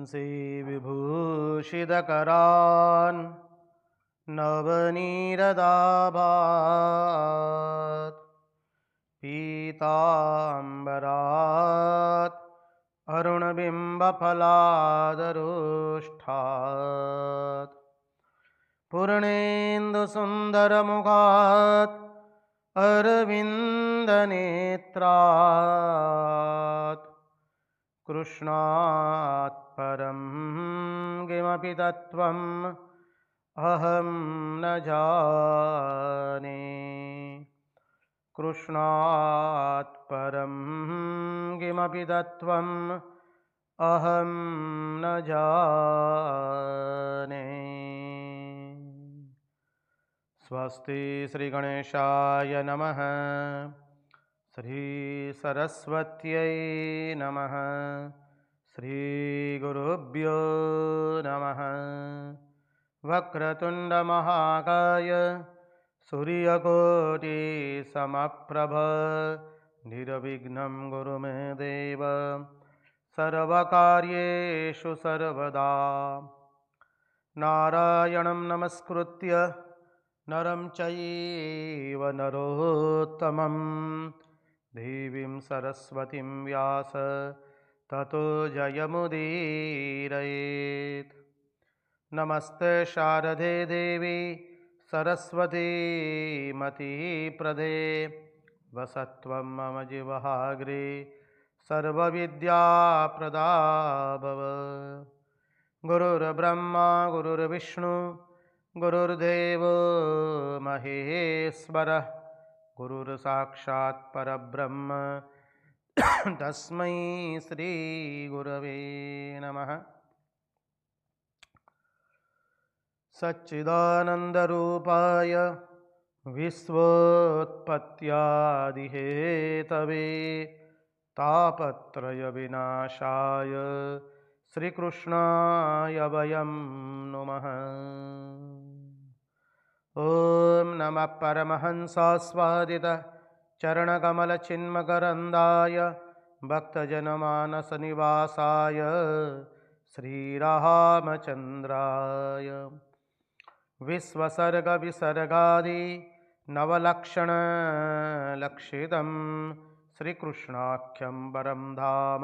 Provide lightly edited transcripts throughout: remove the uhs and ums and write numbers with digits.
वंशी विभूषितकरान् नवनीरदाभात् पीताम्बरात् अरुणबिम्बफलादरोष्ठात् पूर्णेन्दुसुन्दरमुखात् अरविन्दनेत्रात् कृष्णात् परं किमपि तत्त्वम् अहं न जाने। कृष्णात् परं किमपि तत्त्वम् अहं न जाने। स्वस्ति श्रीगणेशाय नमः। श्रीसरस्वत्यै नमः। श्रीगुरुभ्यो नमः। वक्रतुण्डमहाकाय सूर्यकोटिसमप्रभ निर्विघ्नं कुरु मे देव सर्वकार्येषु सर्वदा। नारायणं नमस्कृत्य नरं चैव नरोत्तमं देवीं सरस्वतीं व्यास ततो जयमुदीरयेत्। नमस्ते शारदे देवी सरस्वती मतिप्रदे वसत्वं मम जिह्वाग्रे सर्वविद्याप्रदा भव। गुरुर्ब्रह्मा गुरुर्विष्णु गुरुर्देवो महेश्वरः गुरुर्साक्षात् परब्रह्म तस्मै श्रीगुरवे नमः। सच्चिदानन्दरूपाय विश्वोत्पत्त्यादिहेतवे तापत्रयविनाशाय श्रीकृष्णाय वयं नुमः। ॐ नमः परमहंसास्वादित चरणकमलचिन्मकरन्दाय भक्तजनमानसनिवासाय श्रीरामचन्द्राय विश्वसर्गविसर्गादि नवलक्षणलक्षितं श्रीकृष्णाख्यं परं धाम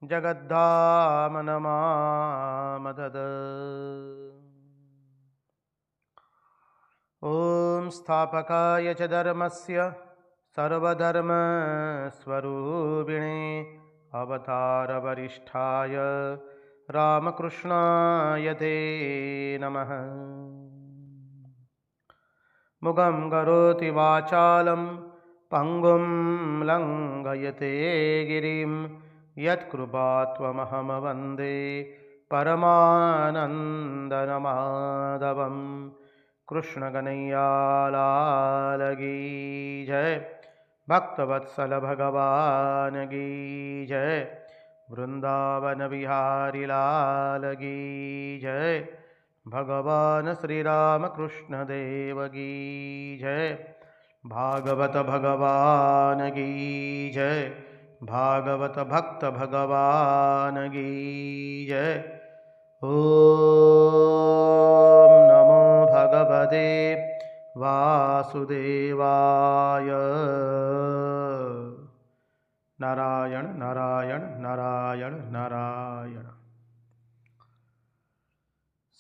जगद्धाम नमामदद। ॐ स्थापकाय च धर्मस्य सर्वधर्मस्वरूपिणे अवतारवरिष्ठाय रामकृष्णाय ते नमः। मुखं करोति वाचालं पङ्गुं लङ्घयते गिरिं यत्कृपात्वमहं वन्दे परमानन्दमाधवं। कृष्णकनैयालाल की जय, भक्तवत्सल भगवान की जय, वृंदावन बिहारी लाल की जय, भगवान श्री राम कृष्ण देव की जय, भागवत भगवान की जय, भागवत भक्त भगवान की जय। ओम नमो भगवते वासुदेवाय। नारायण नारायण नारायण नारायण।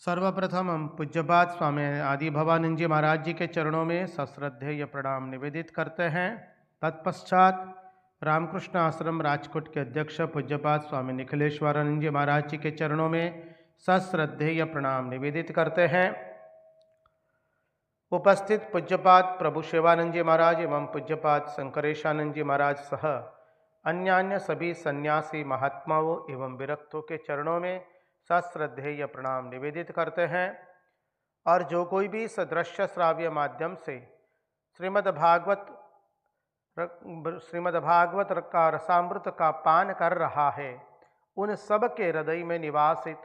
सर्वप्रथम हम पूज्यपाद स्वामी आदि भवानंद जी महाराज जी के चरणों में सश्रद्धेय प्रणाम निवेदित करते हैं। तत्पश्चात रामकृष्ण आश्रम राजकोट के अध्यक्ष पूज्यपाद स्वामी निखिलेश्वरानंद जी महाराज जी के चरणों में सश्रद्धेय प्रणाम निवेदित करते हैं। उपस्थित पूज्यपाद प्रभु शिवानंद जी महाराज एवं पूज्यपाद शंकरेशानंद जी महाराज सह अन्यान्य सभी सन्यासी महात्माओं एवं विरक्तों के चरणों में सश्रद्धेय प्रणाम निवेदित करते हैं। और जो कोई भी सदृश्य श्राव्य माध्यम से श्रीमद् भागवत का रसामृत का पान कर रहा है, उन सब के हृदय में निवासित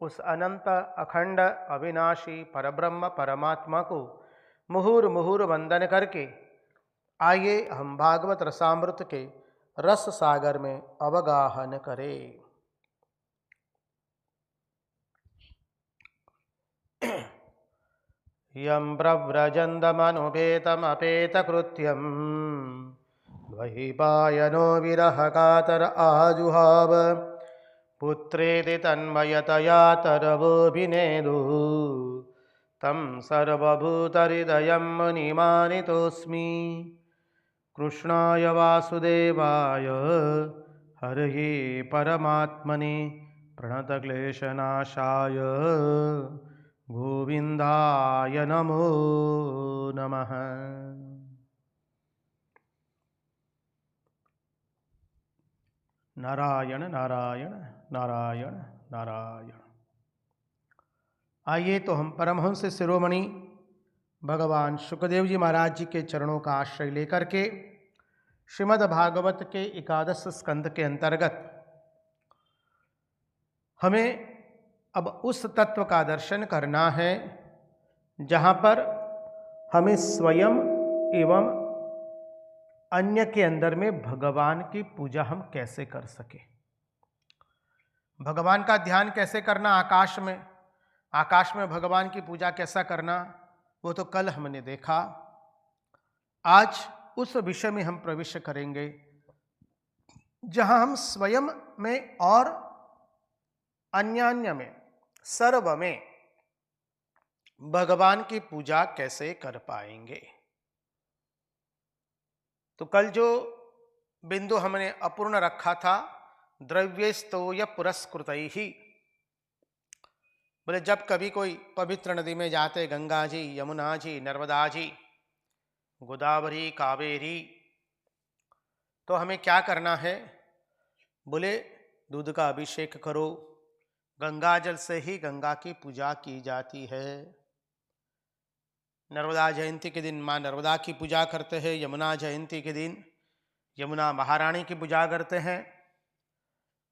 उस अनंत अखंड अविनाशी परब्रह्म परमात्मा को मुहुर मुहुर वंदन करके आइए हम भागवत रसामृत के रस सागर में अवगाहन करें। यं प्रव्रजन्तमनुपेतमपेतकृत्यं द्वैपायनो विरहकातर आजुहाव पुत्रेति तन्मयतया तरवोऽभिनेदु तं सर्वभूतहृदयं मुनिमानितोऽस्मि। कृष्णाय वासुदेवाय हरये परमात्मने प्रणतक्लेशनाशाय गोविन्दाय नमो नमः। नारायण नारायण नारायण नारायण। आइए तो हम परमहंस शिरोमणि भगवान शुकदेव जी महाराज जी के चरणों का आश्रय लेकर के श्रीमद् भागवत के एकादश स्कंद के अंतर्गत हमें अब उस तत्व का दर्शन करना है जहाँ पर हमें स्वयं एवं अन्य के अंदर में भगवान की पूजा हम कैसे कर सके। भगवान का ध्यान कैसे करना आकाश में भगवान की पूजा कैसा करना, वो तो कल हमने देखा। आज उस विषय में हम प्रवेश करेंगे जहां हम स्वयं में और अन्यान्य में सर्व में भगवान की पूजा कैसे कर पाएंगे। तो कल जो बिंदु हमने अपूर्ण रखा था, द्रव्यस्तोय पुरस्कृतैहि, बोले जब कभी कोई पवित्र नदी में जाते, गंगा जी, यमुना जी, नर्मदा जी, गोदावरी, कावेरी, तो हमें क्या करना है। बोले दूध का अभिषेक करो, गंगा जल से ही गंगा की पूजा की जाती है। नर्मदा जयंती के दिन माँ नर्मदा की पूजा करते हैं, यमुना जयंती के दिन यमुना महारानी की पूजा करते हैं,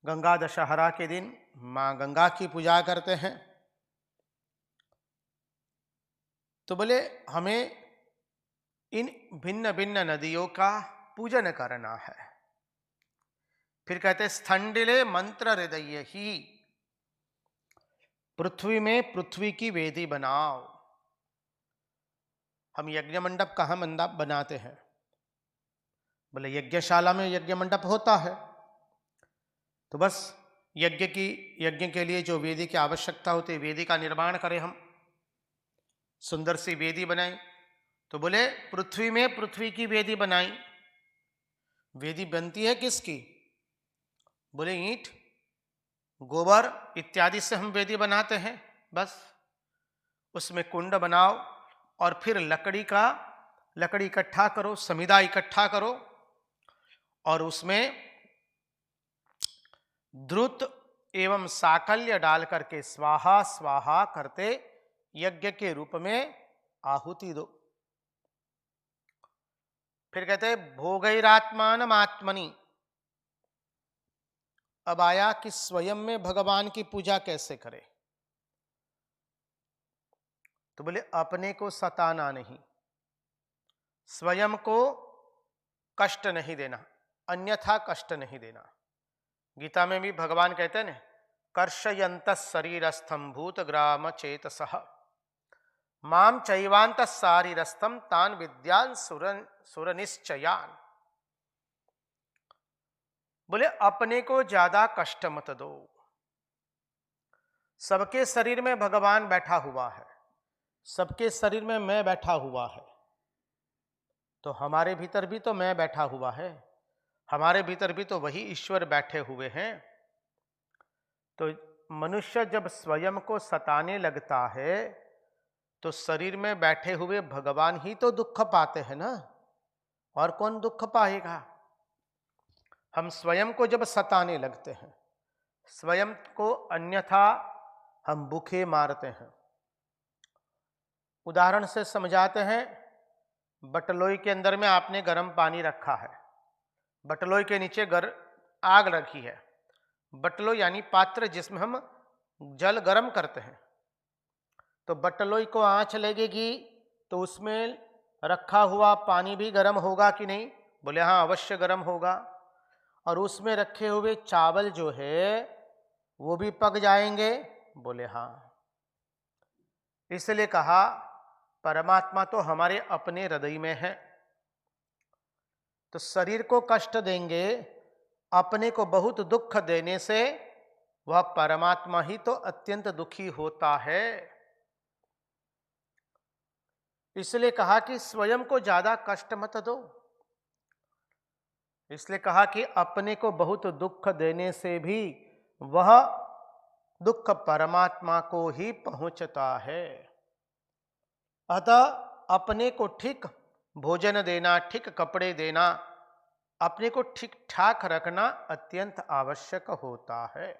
गंगा दशहरा के दिन माँ गंगा की पूजा करते हैं। तो बोले हमें इन भिन्न भिन्न नदियों का पूजन करना है। फिर कहते स्थंडिले मंत्र हृदय ही, पृथ्वी में पृथ्वी की वेदी बनाओ। हम यज्ञ मंडप कहाँ मंडप बनाते हैं, बोले यज्ञशाला में यज्ञ मंडप होता है। तो बस यज्ञ के लिए जो वेदी की आवश्यकता होती है, वेदी का निर्माण करें, हम सुंदर सी वेदी बनाई। तो बोले पृथ्वी में पृथ्वी की वेदी बनाई। वेदी बनती है किसकी, बोले ईंट, गोबर इत्यादि से हम वेदी बनाते हैं। बस उसमें कुंड बनाओ और फिर लकड़ी इकट्ठा करो, समिधा इकट्ठा करो और उसमें द्रुत एवं साकल्य डाल करके स्वाहा स्वाहा करते यज्ञ के रूप में आहुति दो। फिर कहते भोगैरात्मान आत्मनि। अब आया कि स्वयं में भगवान की पूजा कैसे करें। तो बोले अपने को सताना नहीं, स्वयं को कष्ट नहीं देना, अन्यथा कष्ट नहीं देना। गीता में भी भगवान कहते हैं ना, कर्षयंत शरीरस्थम भूत ग्राम चेतसः माम चैवांत शारीरस्थम तान विद्यान सुरनिश्चयान। बोले अपने को ज्यादा कष्ट मत दो। सबके शरीर में भगवान बैठा हुआ है, सबके शरीर में मैं बैठा हुआ है, तो हमारे भीतर भी तो मैं बैठा हुआ है, हमारे भीतर भी तो वही ईश्वर बैठे हुए हैं। तो मनुष्य जब स्वयं को सताने लगता है तो शरीर में बैठे हुए भगवान ही तो दुख पाते हैं ना, और कौन दुख पाएगा। हम स्वयं को जब सताने लगते हैं, स्वयं को अन्यथा हम भूखे मारते हैं। उदाहरण से समझाते हैं, बटलोई के अंदर में आपने गर्म पानी रखा है, बटलोई के नीचे आग रखी है। बटलोई यानी पात्र जिसमें हम जल गर्म करते हैं। तो बटलोई को आंच लगेगी तो उसमें रखा हुआ पानी भी गर्म होगा कि नहीं, बोले हाँ अवश्य गर्म होगा। और उसमें रखे हुए चावल जो है वो भी पक जाएंगे, बोले हाँ। इसलिए कहा परमात्मा तो हमारे अपने हृदय में है। तो शरीर को कष्ट देंगे, अपने को बहुत दुख देने से वह परमात्मा ही तो अत्यंत दुखी होता है। इसलिए कहा कि स्वयं को ज्यादा कष्ट मत दो। इसलिए कहा कि अपने को बहुत दुख देने से भी वह दुख परमात्मा को ही पहुंचता है। अतः अपने को ठीक भोजन देना, ठीक कपड़े देना, अपने को ठीक ठाक रखना अत्यंत आवश्यक होता है।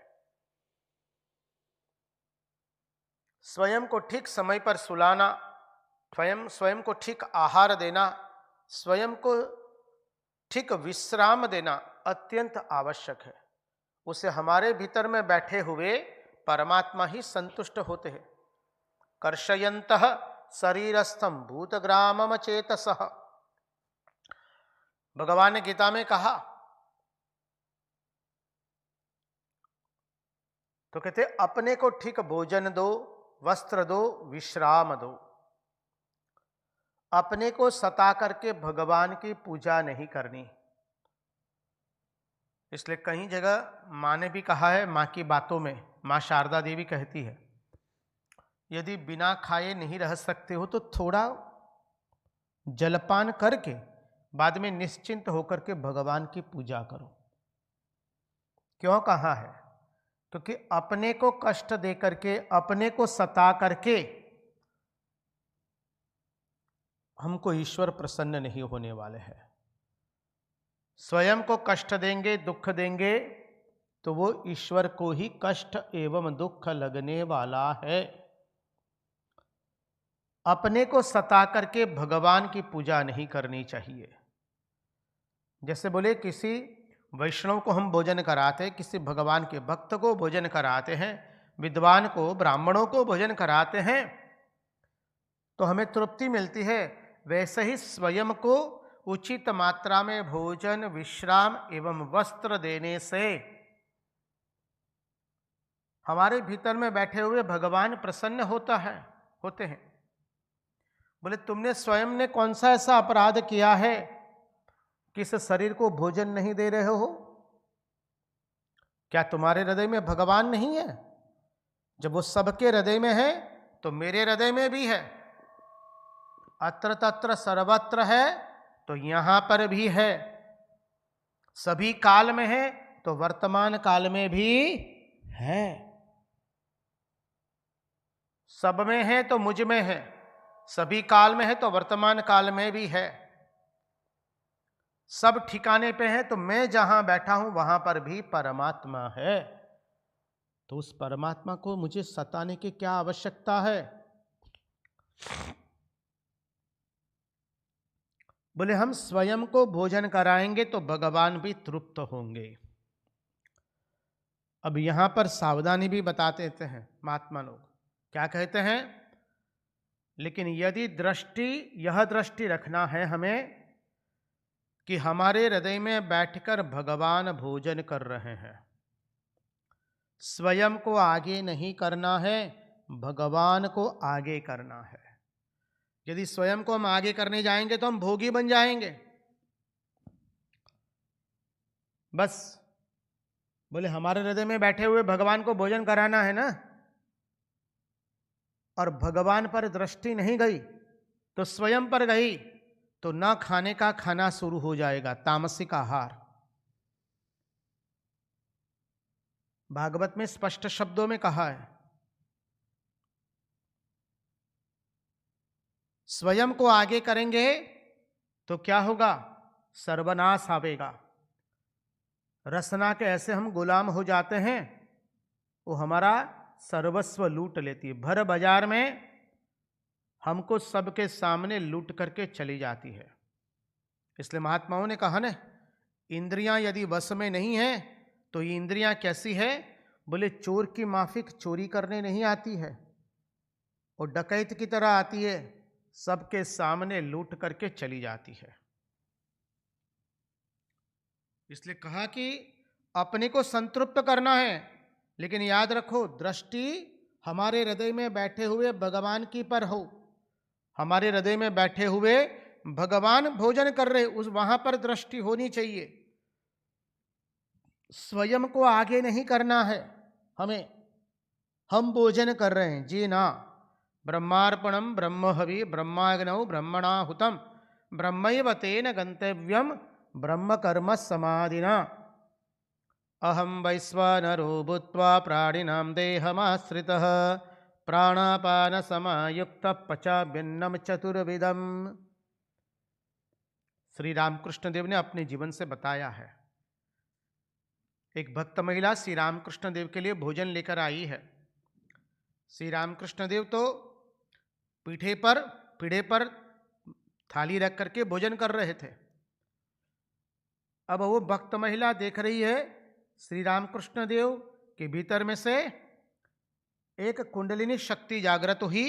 स्वयं को ठीक समय पर सुलाना, स्वयं को ठीक आहार देना, स्वयं को ठीक विश्राम देना अत्यंत आवश्यक है। उसे हमारे भीतर में बैठे हुए परमात्मा ही संतुष्ट होते हैं। कर्षयन्तः शरीरस्थम भूतग्रामम चेतसः, भगवान ने गीता में कहा। तो कहते अपने को ठीक भोजन दो, वस्त्र दो, विश्राम दो। अपने को सता करके भगवान की पूजा नहीं करनी। इसलिए कई जगह माँ ने भी कहा है, माँ की बातों में माँ शारदा देवी कहती है, यदि बिना खाए नहीं रह सकते हो तो थोड़ा जलपान करके बाद में निश्चिंत होकर के भगवान की पूजा करो। क्यों कहा है? क्योंकि अपने को कष्ट दे करके, अपने को सता करके हमको ईश्वर प्रसन्न नहीं होने वाले हैं। स्वयं को कष्ट देंगे, दुख देंगे तो वो ईश्वर को ही कष्ट एवं दुख लगने वाला है। अपने को सता करके भगवान की पूजा नहीं करनी चाहिए। जैसे बोले किसी वैष्णव को हम भोजन कराते, किसी भगवान के भक्त को भोजन कराते हैं, विद्वान को, ब्राह्मणों को भोजन कराते हैं तो हमें तृप्ति मिलती है। वैसे ही स्वयं को उचित मात्रा में भोजन, विश्राम एवं वस्त्र देने से हमारे भीतर में बैठे हुए भगवान प्रसन्न होते हैं। बोले तुमने स्वयं ने कौन सा ऐसा अपराध किया है कि इस शरीर को भोजन नहीं दे रहे हो? क्या तुम्हारे हृदय में भगवान नहीं है? जब वो सबके हृदय में है तो मेरे हृदय में भी है। अत्र तत्र सर्वत्र है तो यहां पर भी है। सभी काल में है तो वर्तमान काल में भी है। सब में है तो मुझ में है, सभी काल में है तो वर्तमान काल में भी है। सब ठिकाने पे है तो मैं जहां बैठा हूं वहां पर भी परमात्मा है। तो उस परमात्मा को मुझे सताने की क्या आवश्यकता है? बोले हम स्वयं को भोजन कराएंगे तो भगवान भी तृप्त होंगे। अब यहां पर सावधानी भी बताते हैं महात्मा लोग। क्या कहते हैं? लेकिन यदि यह दृष्टि रखना है हमें कि हमारे हृदय में बैठकर भगवान भोजन कर रहे हैं, स्वयं को आगे नहीं करना है, भगवान को आगे करना है। यदि स्वयं को हम आगे करने जाएंगे तो हम भोगी बन जाएंगे। बस बोले हमारे हृदय में बैठे हुए भगवान को भोजन कराना है ना, और भगवान पर दृष्टि नहीं गई तो स्वयं पर गई तो न खाने का खाना शुरू हो जाएगा, तामसिक आहार। भागवत में स्पष्ट शब्दों में कहा है, स्वयं को आगे करेंगे तो क्या होगा? सर्वनाश आवेगा। रसना के ऐसे हम गुलाम हो जाते हैं, वो हमारा सर्वस्व लूट लेती है। भर बाजार में हमको सबके सामने लूट करके चली जाती है। इसलिए महात्माओं ने कहा ना, इंद्रियां यदि वश में नहीं है तो ये इंद्रियां कैसी है? बोले चोर की माफिक चोरी करने नहीं आती है, और डकैत की तरह आती है, सबके सामने लूट करके चली जाती है। इसलिए कहा कि अपने को संतृप्त करना है, लेकिन याद रखो दृष्टि हमारे हृदय में बैठे हुए भगवान की पर हो। हमारे हृदय में बैठे हुए भगवान भोजन कर रहे, उस वहां पर दृष्टि होनी चाहिए। स्वयं को आगे नहीं करना है हमें, हम भोजन कर रहे हैं जी ना। ब्रह्मार्पणम ब्रह्म हवि ब्रह्माग्नौ ब्रह्मणाहुतम ब्रह्मैव तेन गंतव्यम ब्रह्म कर्म समाधिना। अहम वैश्वानरो भूत्वा प्राणिनां देहमाश्रितः प्राणापान समायुक्त पचाम्यन्नम चतुर्विधम। श्री रामकृष्ण देव ने अपने जीवन से बताया है। एक भक्त महिला श्री रामकृष्ण देव के लिए भोजन लेकर आई है। श्री रामकृष्ण देव तो पीढ़े पर थाली रख करके भोजन कर रहे थे। अब वो भक्त महिला देख रही है श्री रामकृष्ण देव के भीतर में से एक कुंडलिनी शक्ति जागृत हुई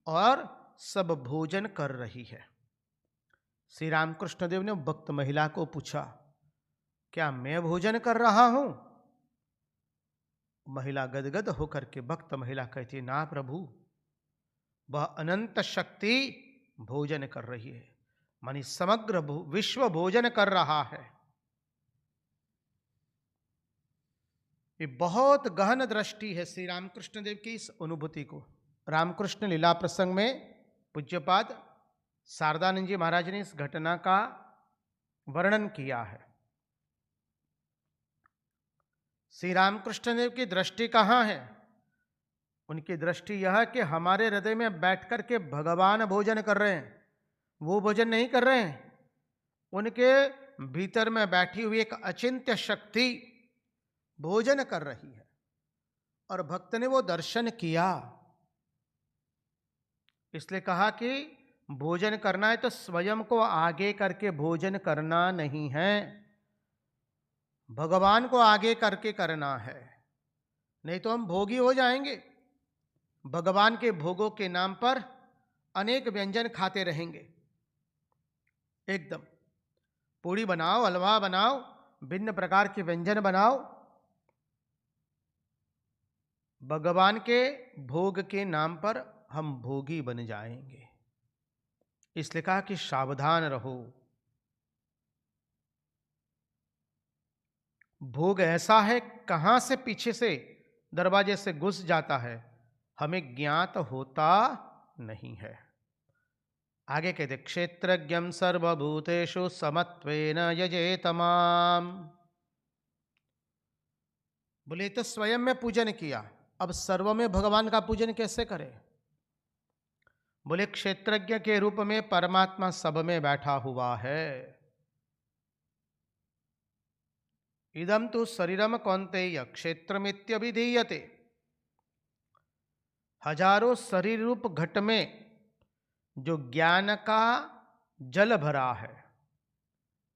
और सब भोजन कर रही है। श्री रामकृष्ण देव ने भक्त महिला को पूछा, क्या मैं भोजन कर रहा हूं? महिला गदगद होकर के भक्त महिला कहती, ना प्रभु, वह अनंत शक्ति भोजन कर रही है, मानी समग्र विश्व भोजन कर रहा है। ये बहुत गहन दृष्टि है श्री रामकृष्ण देव की इस अनुभूति को। रामकृष्ण लीला प्रसंग में पूज्यपाद शारदानंद जी महाराज ने इस घटना का वर्णन किया है। श्री रामकृष्ण देव की दृष्टि कहाँ है? उनकी दृष्टि यह है कि हमारे हृदय में बैठकर के भगवान भोजन कर रहे हैं, वो भोजन नहीं कर रहे हैं। उनके भीतर में बैठी हुई एक अचिंत्य शक्ति भोजन कर रही है और भक्त ने वो दर्शन किया। इसलिए कहा कि भोजन करना है तो स्वयं को आगे करके भोजन करना नहीं है, भगवान को आगे करके करना है, नहीं तो हम भोगी हो जाएंगे। भगवान के भोगों के नाम पर अनेक व्यंजन खाते रहेंगे। एकदम पूड़ी बनाओ, हलवा बनाओ, भिन्न प्रकार के व्यंजन बनाओ, भगवान के भोग के नाम पर हम भोगी बन जाएंगे। इसलिए कहा कि सावधान रहो। भोग ऐसा है, कहां से पीछे से दरवाजे से घुस जाता है, हमें ज्ञात होता नहीं है। आगे कहते, क्षेत्रज्ञं सर्वभूतेषु समत्वेन यजेतमाम। बोले तो स्वयं में पूजन किया, अब सर्व में भगवान का पूजन कैसे करें? बोले क्षेत्रज्ञ के रूप में परमात्मा सब में बैठा हुआ है। इदम तो शरीरम कौन्तेय क्षेत्रमित्यभिधीयते। हजारों शरीर रूप घट में जो ज्ञान का जल भरा है,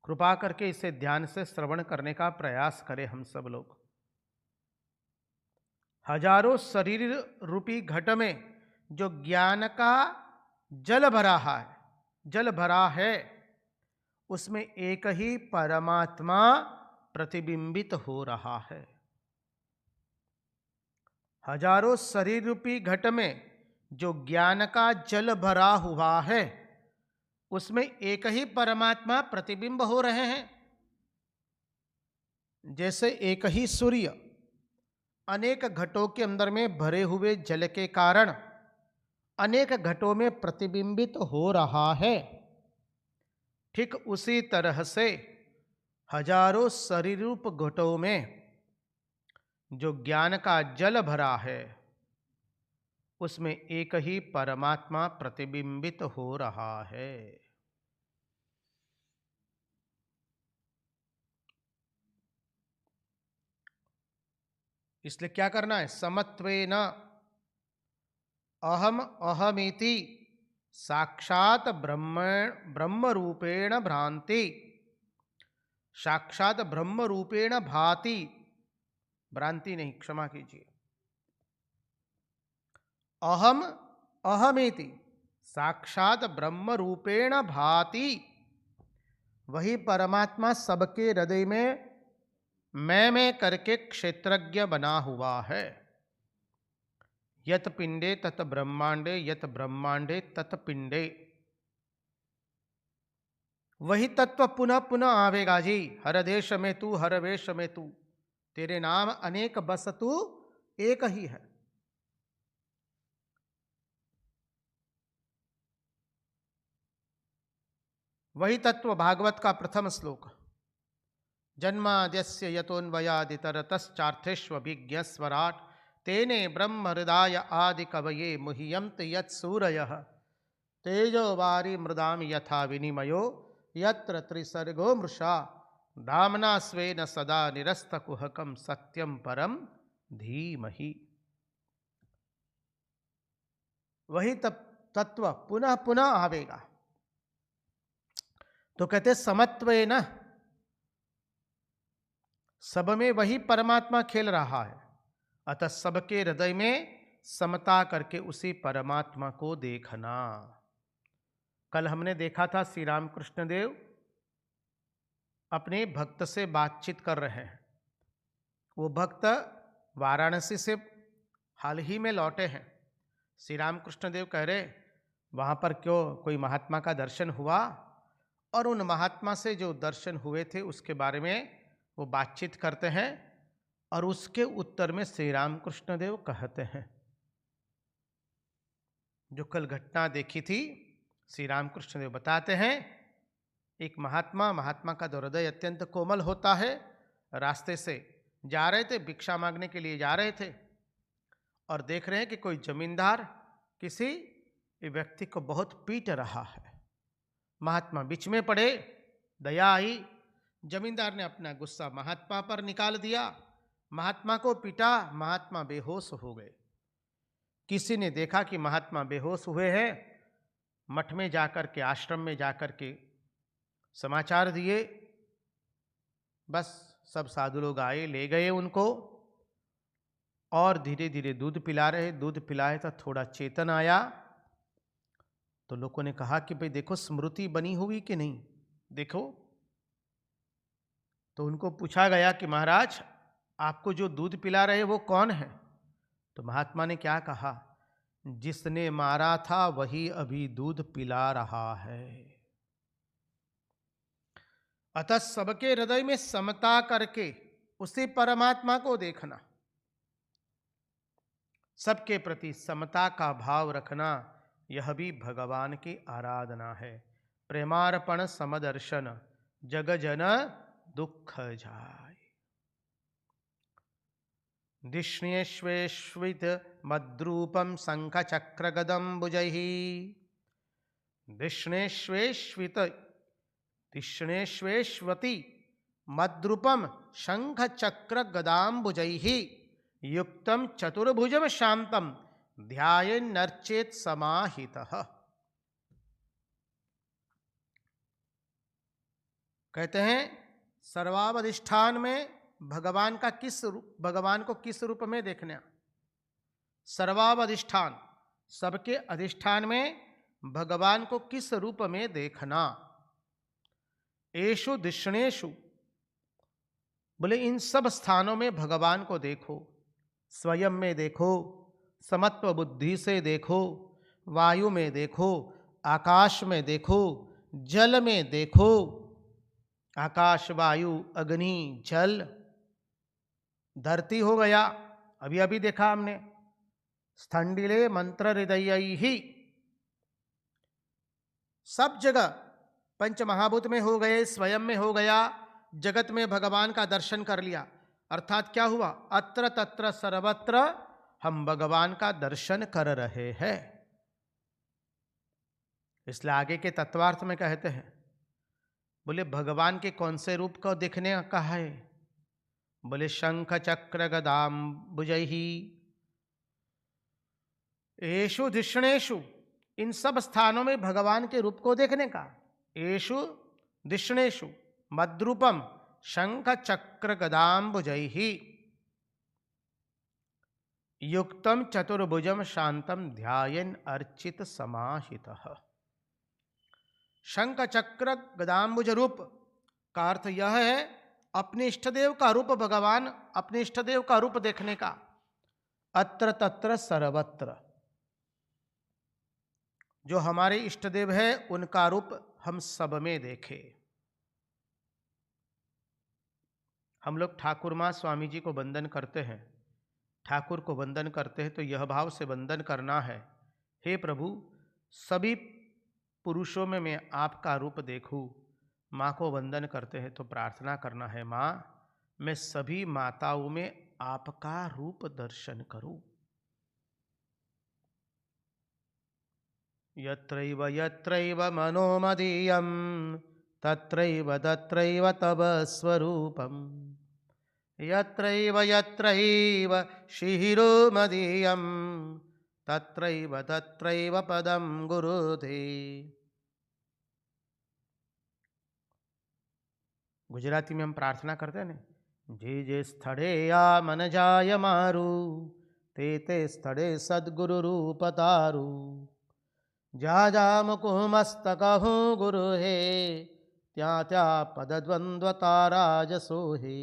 कृपा करके इसे ध्यान से श्रवण करने का प्रयास करें हम सब लोग। हजारों शरीर रूपी घट में जो ज्ञान का जल भरा है, उसमें एक ही परमात्मा प्रतिबिंबित हो रहा है। हजारों शरीर रूपी घट में जो ज्ञान का जल भरा हुआ है, उसमें एक ही परमात्मा प्रतिबिंब हो रहे हैं। जैसे एक ही सूर्य अनेक घटों के अंदर में भरे हुए जल के कारण अनेक घटों में प्रतिबिंबित हो रहा है, ठीक उसी तरह से हजारों शरीर रूप घटों में जो ज्ञान का जल भरा है, उसमें एक ही परमात्मा प्रतिबिंबित हो रहा है। इसलिए क्या करना है? समत्वेन अहम अहमिति साक्षात ब्रह्म रूपेण भ्रांति, साक्षात ब्रह्म रूपेण भाति, भ्रांति नहीं, क्षमा कीजिए, अहम अहमिति साक्षात ब्रह्म रूपेण भाति, वही परमात्मा सबके हृदय में मैं करके क्षेत्रज्ञ बना हुआ है। यत पिंडे तत ब्रह्मांडे, यत ब्रह्मांडे तत पिंडे। वही तत्व पुनः पुनः आवेगा जी। हर देश में तू, हर वेश में तू, तेरे नाम अनेक बस तू एक ही है। वही तत्व भागवत का प्रथम श्लोक। जन्माद्यस्य यतोन्वयादितरतश्चार्थेष्वभिज्ञस्वराट् तेने ब्रह्म हृदय आदि कवये मुह्यन्ति यत्सूरयः तेजो वारी मृदाम यथा विनिमयो यत्र त्रिसर्गो मृषा धामना स्वेन सदा निरस्तकुहकं सत्यम परम धीमहि। वही तत्व पुनः पुनः आवेगा। तो कहते समत्वेन, सब में वही परमात्मा खेल रहा है, अतः सबके हृदय में समता करके उसी परमात्मा को देखना। कल हमने देखा था श्री रामकृष्ण देव अपने भक्त से बातचीत कर रहे हैं। वो भक्त वाराणसी से हाल ही में लौटे हैं। श्री रामकृष्ण देव कह रहे वहाँ पर क्यों कोई महात्मा का दर्शन हुआ, और उन महात्मा से जो दर्शन हुए थे उसके बारे में वो बातचीत करते हैं, और उसके उत्तर में श्री रामकृष्ण देव कहते हैं जो कल घटना देखी थी। श्री रामकृष्ण देव बताते हैं एक महात्मा का तो हृदय अत्यंत कोमल होता है, रास्ते से जा रहे थे, भिक्षा मांगने के लिए जा रहे थे, और देख रहे हैं कि कोई जमींदार किसी व्यक्ति को बहुत पीट रहा है। महात्मा बीच में पड़े, दया आई, जमींदार ने अपना गुस्सा महात्मा पर निकाल दिया, महात्मा को पीटा, महात्मा बेहोश हो गए। किसी ने देखा कि महात्मा बेहोश हुए हैं, मठ में जाकर के, आश्रम में जाकर के समाचार दिए। बस सब साधु लोग आए, ले गए उनको, और धीरे धीरे दूध पिला रहे। दूध पिलाए तो थोड़ा चेतन आया, तो लोगों ने कहा कि भाई देखो स्मृति बनी हुई कि नहीं, देखो। तो उनको पूछा गया कि महाराज आपको जो दूध पिला रहे वो कौन है? तो महात्मा ने क्या कहा, जिसने मारा था वही अभी दूध पिला रहा है। अतः सबके हृदय में समता करके उसी परमात्मा को देखना, सबके प्रति समता का भाव रखना, यह भी भगवान की आराधना है। प्रेमार्पण समदर्शन जग जन दुख जाय। धिष्ण्येष्वेष्वित मद्रूपम शंख चक्र गदम्बुजैः। धिष्ण्येष्वेष्वति मद्रूपम शंख चक्र गदाम्बुजैः युक्तम चतुर्भुजम शांतम ध्यायेन्नर्चेत समाहितः। कहते हैं सर्वावधिष्ठान में भगवान को किस रूप में देखना? सर्वावधिष्ठान, सबके अधिष्ठान में भगवान को किस रूप में देखना? एषु धिष्णेषु, बोले इन सब स्थानों में भगवान को देखो। स्वयं में देखो, समत्व बुद्धि से देखो, वायु में देखो, आकाश में देखो, जल में देखो। आकाश, वायु, अग्नि, जल, धरती हो गया, अभी अभी देखा हमने, स्थंडिले मंत्र हृदय ही, सब जगह पंच महाभूत में हो गए, स्वयं में हो गया, जगत में भगवान का दर्शन कर लिया। अर्थात क्या हुआ? अत्र तत्र सर्वत्र हम भगवान का दर्शन कर रहे हैं। इसलिए आगे के तत्वार्थ में कहते हैं, बोले भगवान के कौन से रूप को देखने का कहा है? बोले शंख चक्र गदाम्बुजैहि। एषु धिष्णेषु, इन सब स्थानों में भगवान के रूप को देखने का। एषु धिष्णेषु मद्रूपम शंख चक्र गदाम्बुजैहि युक्तम चतुर्भुजम शांतम ध्यायेन अर्चित समाहितः। शंख चक्र गदाम्बुज रूप का अर्थ यह है अपने इष्टदेव का रूप, भगवान अपने इष्टदेव का रूप देखने का। अत्र तत्र सर्वत्र। जो हमारे इष्ट देव है उनका रूप हम सब में देखें। हम लोग ठाकुर माँ स्वामी जी को वंदन करते हैं, ठाकुर को वंदन करते हैं तो यह भाव से वंदन करना है, हे प्रभु सभी पुरुषों में मैं आपका रूप देखूं। माँ को वंदन करते हैं तो प्रार्थना करना है, माँ मैं सभी माताओं में आपका रूप दर्शन करूं। यत्रैव यत्रैव मनोमदीयं तत्रैव तत्रैव तव स्वरूपम्। यत्रैव यत्रैव शिहिरो मदीयं तत्रैव तत्रैव पदं गुरुते। गुजराती में हम प्रार्थना करते हैं ना, जे जे स्थड़े या मन जाय मारू ते ते स्थड़े सद्गुरु रूप तारू। जा जा मुकु मस्तक हूँ गुरु हे त्या त्या पद द्वंद्व ताराज सोहे।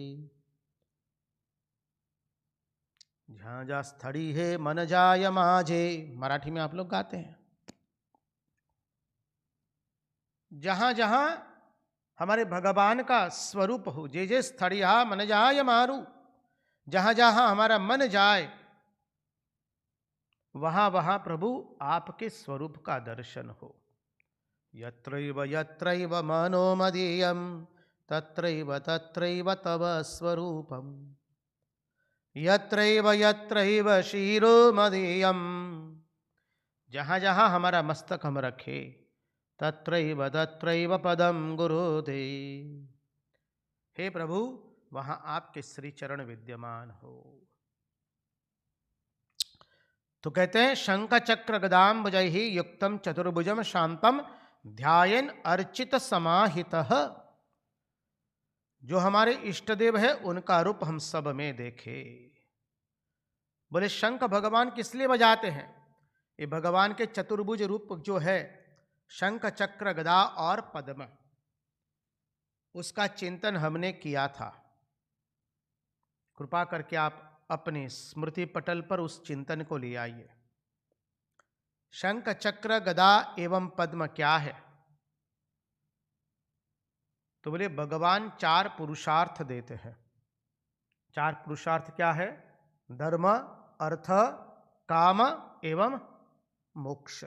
जहाँ जहाँ स्थड़ी है मन जाय माझे, मराठी में आप लोग गाते हैं। जहाँ जहाँ हमारे भगवान का स्वरूप हो, जे जे स्थड़िया मन जाय मारू, जहाँ जहाँ हमारा मन जाए वहाँ वहाँ प्रभु आपके स्वरूप का दर्शन हो। यत्रैव यत्रैव मनो मदीयं तत्रैव तत्रैव तव स्वरूपम्। यत्रैव यत्रैव शिरो मदीयं, जहाँ जहाँ हमारा मस्तक हम रखे तत्रैव तत्रैव पदम गुरुदे। हे प्रभु वहाँ आपके श्री चरण विद्यमान हो। तो कहते हैं शंख चक्र गदाम भुजैहि युक्तम चतुर्भुजम शांतम ध्यायन अर्चित समाहितः। जो हमारे इष्ट देव है उनका रूप हम सब में देखे। बोले शंख भगवान किस लिए बजाते हैं? ये भगवान के चतुर्भुज रूप जो है शंख चक्र गदा और पद्म, उसका चिंतन हमने किया था। कृपा करके आप अपने स्मृति पटल पर उस चिंतन को ले आइए। शंख चक्र गदा एवं पद्म क्या है? तो बोले भगवान चार पुरुषार्थ देते हैं। चार पुरुषार्थ क्या है? धर्म, अर्थ, काम एवं मोक्ष।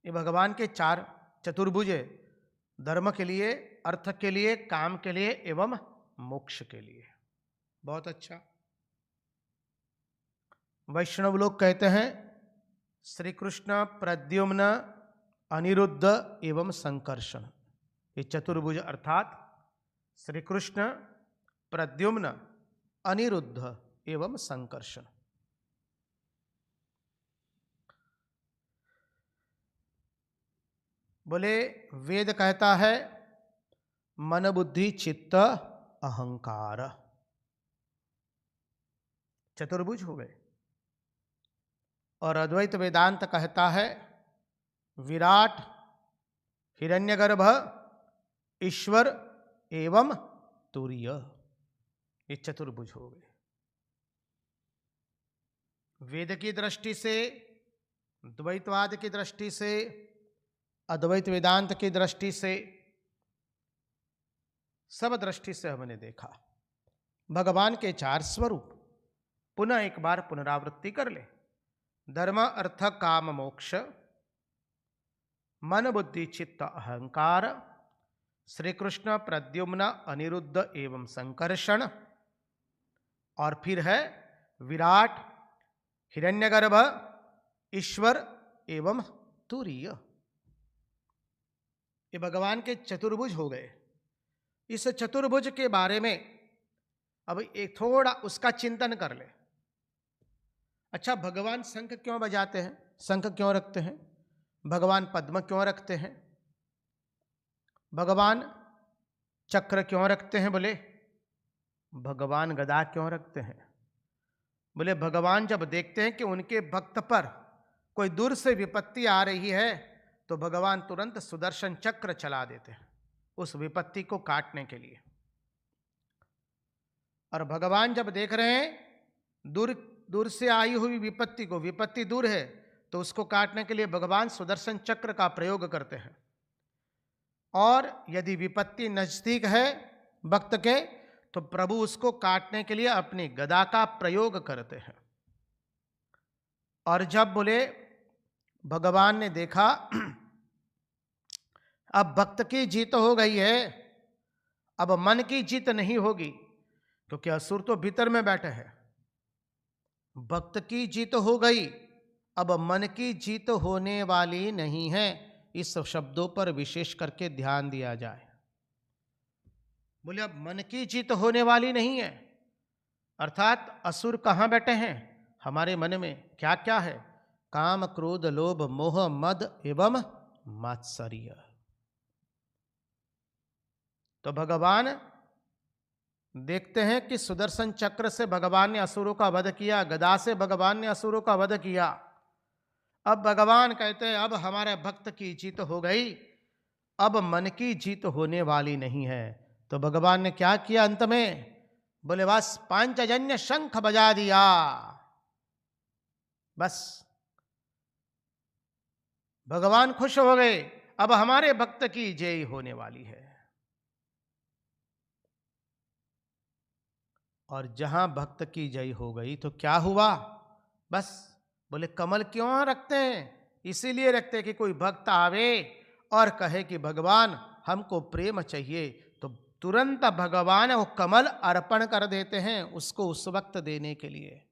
ये भगवान के चार चतुर्भुज है, धर्म के लिए, अर्थ के लिए, काम के लिए एवं मोक्ष के लिए। बहुत अच्छा। वैष्णव लोग कहते हैं श्री कृष्ण प्रद्युम्न अनिरुद्ध एवं संकर्षण। ये चतुर्भुज अर्थात श्री कृष्ण प्रद्युम्न अनिरुद्ध एवं संकर्षण। बोले वेद कहता है मन बुद्धि चित्त अहंकार, चतुर्भुज हो गए। और अद्वैत वेदांत कहता है विराट, हिरण्यगर्भ, ईश्वर एवं तुरीय। ये चतुर्भुज हो गए। वेद की दृष्टि से, द्वैतवाद की दृष्टि से, अद्वैत वेदांत की दृष्टि से, सब दृष्टि से हमने देखा भगवान के चार स्वरूप। पुनः एक बार पुनरावृत्ति कर ले। धर्म, अर्थ, काम, मोक्ष, मन बुद्धि चित्त अहंकार, श्री कृष्ण प्रद्युम्न अनिरुद्ध एवं संकर्षण, और फिर है विराट, हिरण्यगर्भ, ईश्वर एवं तुरीय। ये भगवान के चतुर्भुज हो गए। इस चतुर्भुज के बारे में अब एक थोड़ा उसका चिंतन कर ले। अच्छा, भगवान शंख क्यों बजाते हैं? शंख क्यों रखते हैं? भगवान पद्म क्यों रखते हैं? भगवान चक्र क्यों रखते हैं? बोले भगवान गदा क्यों रखते हैं? बोले भगवान जब देखते हैं कि उनके भक्त पर कोई दूर से विपत्ति आ रही है तो भगवान तुरंत सुदर्शन चक्र चला देते हैं उस विपत्ति को काटने के लिए। और भगवान जब देख रहे हैं दूर दूर से आई हुई विपत्ति को, विपत्ति दूर है, तो उसको काटने के लिए भगवान सुदर्शन चक्र का प्रयोग करते हैं। और यदि विपत्ति नजदीक है भक्त के, तो प्रभु उसको काटने के लिए अपनी गदा का प्रयोग करते हैं। और जब बोले भगवान ने देखा अब भक्त की जीत हो गई है, अब मन की जीत नहीं होगी, क्योंकि असुर तो भीतर में बैठे हैं। भक्त की जीत हो गई, अब मन की जीत होने वाली नहीं है। इस शब्दों पर विशेष करके ध्यान दिया जाए। बोले अब मन की जीत होने वाली नहीं है, अर्थात असुर कहां बैठे हैं? हमारे मन में क्या क्या है? काम, क्रोध, लोभ, मोह, मद एवं मात्सर्य। तो भगवान देखते हैं कि सुदर्शन चक्र से भगवान ने असुरों का वध किया, गदा से भगवान ने असुरों का वध किया। अब भगवान कहते हैं अब हमारे भक्त की जीत हो गई, अब मन की जीत होने वाली नहीं है। तो भगवान ने क्या किया अंत में? बोले बस पांचजन्य शंख बजा दिया, बस भगवान खुश हो गए, अब हमारे भक्त की जय होने वाली है। और जहां भक्त की जय हो गई तो क्या हुआ? बस बोले कमल क्यों रखते हैं? इसीलिए रखते हैं कि कोई भक्त आवे और कहे कि भगवान हमको प्रेम चाहिए, तो तुरंत भगवान वो कमल अर्पण कर देते हैं उसको उस वक्त देने के लिए।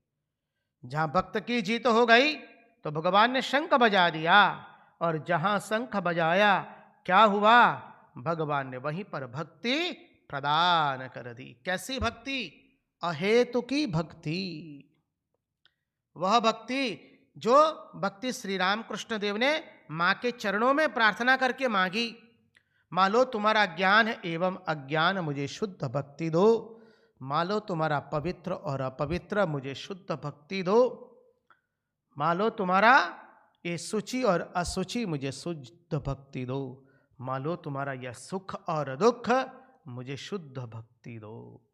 जहां भक्त की जीत हो गई तो भगवान ने शंख बजा दिया, और जहां शंख बजाया क्या हुआ? भगवान ने वहीं पर भक्ति प्रदान कर दी। कैसी भक्ति? अहेतु की भक्ति। वह भक्ति जो भक्ति श्री राम कृष्ण देव ने मां के चरणों में प्रार्थना करके मांगी। मान लो तुम्हारा ज्ञान एवं अज्ञान मुझे शुद्ध भक्ति दो, मान लो तुम्हारा पवित्र और अपवित्र मुझे शुद्ध भक्ति दो, मान लो तुम्हारा ये सूचि और असुचि मुझे शुद्ध भक्ति दो, मान लो तुम्हारा यह सुख और दुख मुझे शुद्ध भक्ति दो।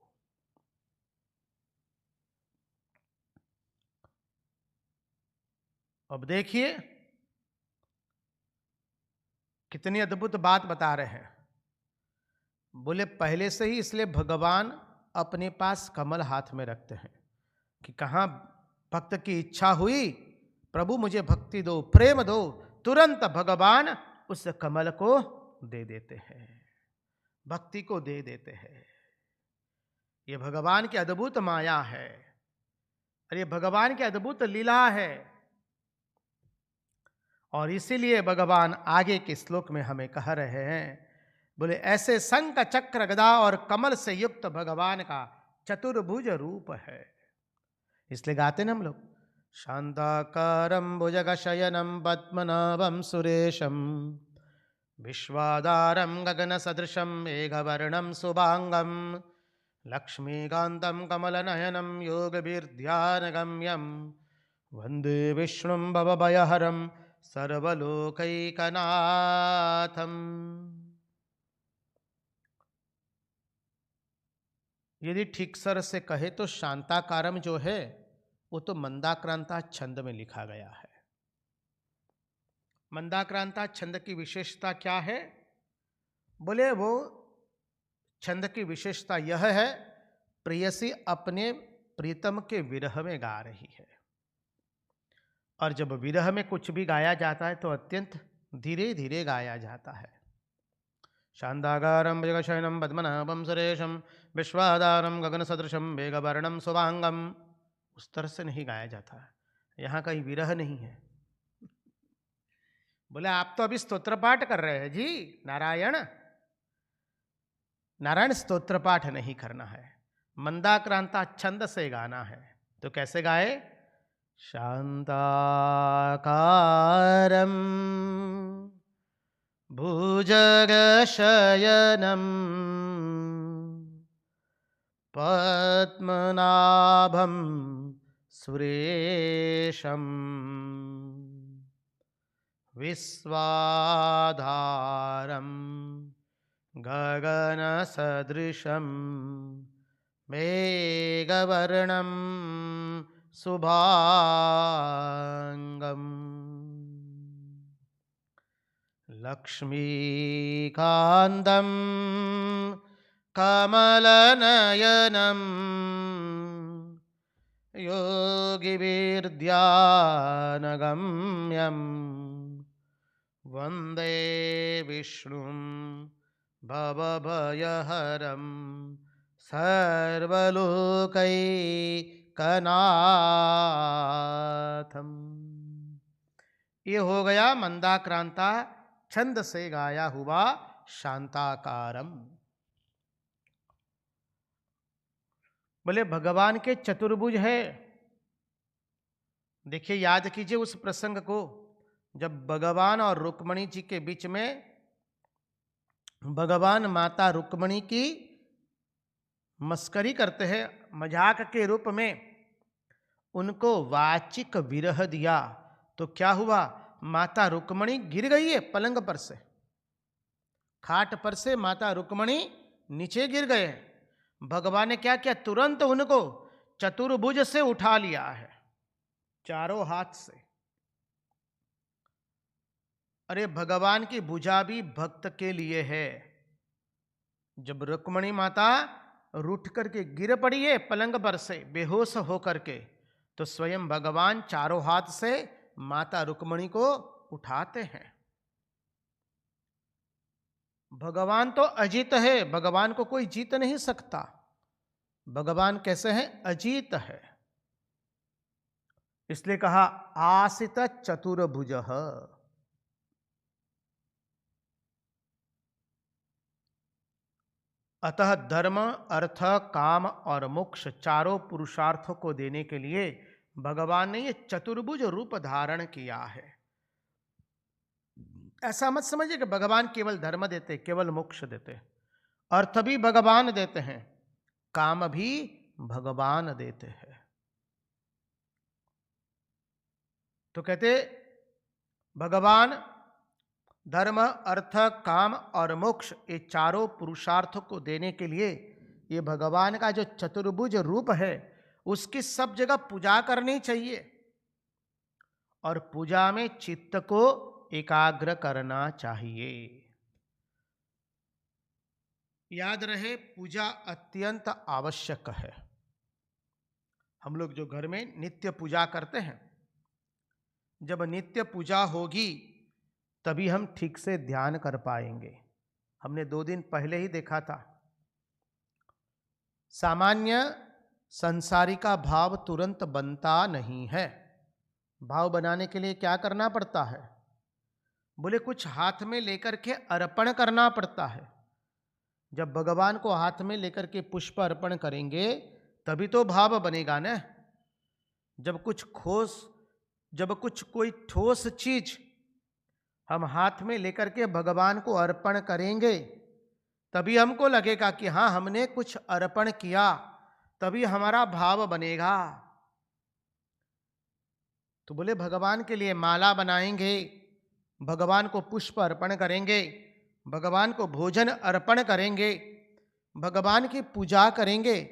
अब देखिए कितनी अद्भुत बात बता रहे हैं। बोले पहले से ही इसलिए भगवान अपने पास कमल हाथ में रखते हैं कि कहाँ भक्त की इच्छा हुई, प्रभु मुझे भक्ति दो, प्रेम दो, तुरंत भगवान उस कमल को दे देते हैं, भक्ति को दे देते हैं। ये भगवान की अद्भुत माया है और ये भगवान की अद्भुत लीला है। और इसीलिए भगवान आगे के श्लोक में हमें कह रहे हैं, बोले ऐसे शंख चक्र गदा और कमल से युक्त भगवान का चतुर्भुज रूप है। इसलिए गाते ना हम लोग, शांताकारं भुजगशयनं पद्मनाभं सुरेशं विश्वाधारं गगन सदृशं मेघवर्णं शुभांगं लक्ष्मीकान्तं कमलनयनं योगभिर्ध्यानगम्यं वन्दे विष्णुं भवभयहरं सर्वलोकैकनाथम्। यदि ठीक सर से कहे तो शांताकारम जो है वो तो मंदाक्रांता छंद में लिखा गया है। मंदाक्रांता छंद की विशेषता क्या है? बोले वो छंद की विशेषता यह है, प्रेयसी अपने प्रीतम के विरह में गा रही है, और जब विरह में कुछ भी गाया जाता है तो अत्यंत धीरे धीरे गाया जाता है। शांताकारं भुजगशयनं पद्मनाभं सुरेशं विश्वाधारं गगन सदृशं मेघवर्णं शुभांगं, उस तरह से नहीं गाया जाता है। यहाँ कहीं विरह नहीं है। बोले आप तो अभी स्तोत्र पाठ कर रहे हैं जी, नारायण नारायण स्तोत्र पाठ नहीं करना है, मंदाक्रांता छंद से गाना है। तो कैसे गाए? शांताकारं भुजगशयनं पद्मनाभं सुरेशं विश्वाधारं गगनसदृशं मेघवर्णं शुभांगम् लक्ष्मीकान्तं कमलनयनं योगिभिर्ध्यानगम्यं वन्दे विष्णुं भवभयहरं सर्वलोकैकनाथम्। ये हो गया मंदाक्रांता छंद से गाया हुआ शांताकारम। बोले भगवान के चतुर्भुज है। देखिए, याद कीजिए उस प्रसंग को जब भगवान और रुक्मणी जी के बीच में भगवान माता रुक्मणी की मस्करी करते हैं, मजाक के रूप में उनको वाचिक विरह दिया, तो क्या हुआ? माता रुक्मणी गिर गई है पलंग पर से, खाट पर से माता रुक्मणी नीचे गिर गए हैं। भगवान ने क्या किया? तुरंत उनको चतुर्भुज से उठा लिया है, चारों हाथ से। अरे भगवान की भुजा भी भक्त के लिए है। जब रुक्मणी माता रूठ करके गिर पड़ी है पलंग पर से बेहोश होकर के, तो स्वयं भगवान चारों हाथ से माता रुक्मणी को उठाते हैं। भगवान तो अजीत है, भगवान को कोई जीत नहीं सकता। भगवान कैसे हैं? अजीत है। इसलिए कहा आसित चतुर्भुज। अतः धर्म, अर्थ, काम और मोक्ष चारों पुरुषार्थों को देने के लिए भगवान ने ये चतुर्भुज रूप धारण किया है। ऐसा मत समझिए कि भगवान केवल धर्म देते, केवल मोक्ष देते। अर्थ भी भगवान देते हैं, काम भी भगवान देते हैं। तो कहते भगवान धर्म, अर्थ, काम और मोक्ष ये चारों पुरुषार्थों को देने के लिए ये भगवान का जो चतुर्भुज रूप है उसकी सब जगह पूजा करनी चाहिए, और पूजा में चित्त को एकाग्र करना चाहिए। याद रहे, पूजा अत्यंत आवश्यक है। हम लोग जो घर में नित्य पूजा करते हैं, जब नित्य पूजा होगी तभी हम ठीक से ध्यान कर पाएंगे। हमने 2 दिन पहले ही देखा था, सामान्य संसारी का भाव तुरंत बनता नहीं है। भाव बनाने के लिए क्या करना पड़ता है? बोले कुछ हाथ में लेकर के अर्पण करना पड़ता है। जब भगवान को हाथ में लेकर के पुष्प अर्पण करेंगे तभी तो भाव बनेगा ना। जब कुछ कोई ठोस चीज हम हाथ में लेकर के भगवान को अर्पण करेंगे तभी हमको लगेगा कि हाँ हमने कुछ अर्पण किया, तभी हमारा भाव बनेगा। तो बोले भगवान के लिए माला बनाएंगे, भगवान को पुष्प अर्पण करेंगे, भगवान को भोजन अर्पण करेंगे, भगवान की पूजा करेंगे,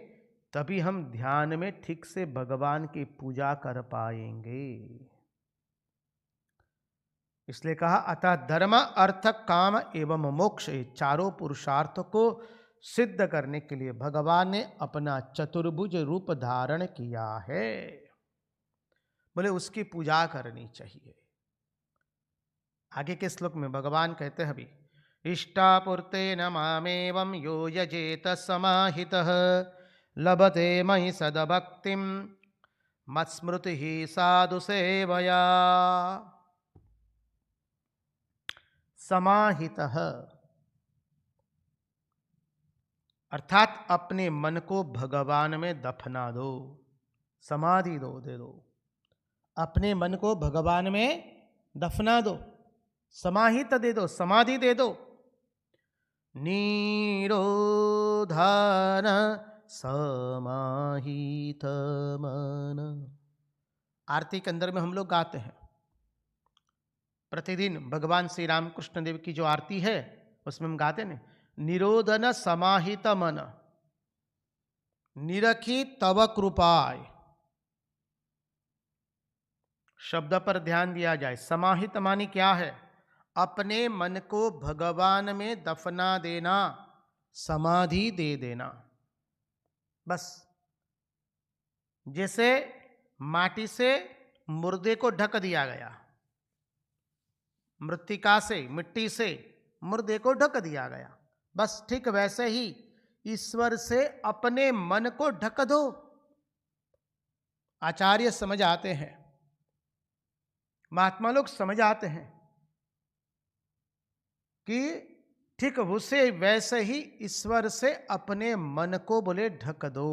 तभी हम ध्यान में ठीक से भगवान की पूजा कर पाएंगे। इसलिए कहा अतः धर्म, अर्थ, काम एवं मोक्ष चारों पुरुषार्थ को सिद्ध करने के लिए भगवान ने अपना चतुर्भुज रूप धारण किया है। बोले उसकी पूजा करनी चाहिए। आगे के श्लोक में भगवान कहते हैं अभी, इष्टापूर्ते न मामेवं यो यजेत समाहितः लभते मयि सदभक्तिं मत्स्मृति ही साधु सेवया। समाहितः अर्थात अपने मन को भगवान में दफना दो, समाधि दो, दे दो। अपने मन को भगवान में दफना दो, समाहित दे दो, समाधि दे दो। निरोधान समाहित मन। आरती के अंदर में हम लोग गाते हैं प्रतिदिन, भगवान श्री रामकृष्ण देव की जो आरती है उसमें हम गाते हैं निरोधन समाहित मन। निरखी तव कृपाय, शब्द पर ध्यान दिया जाए। समाहित मानी क्या है? अपने मन को भगवान में दफना देना, समाधि दे देना। बस जैसे माटी से मुर्दे को ढक दिया गया, मृत्तिका से, मिट्टी से मुर्दे को ढक दिया गया, बस ठीक वैसे ही ईश्वर से अपने मन को ढक दो। आचार्य समझ आते हैं, महात्मा लोग समझ आते हैं कि ठीक उसे वैसे ही ईश्वर से अपने मन को बोले ढक दो।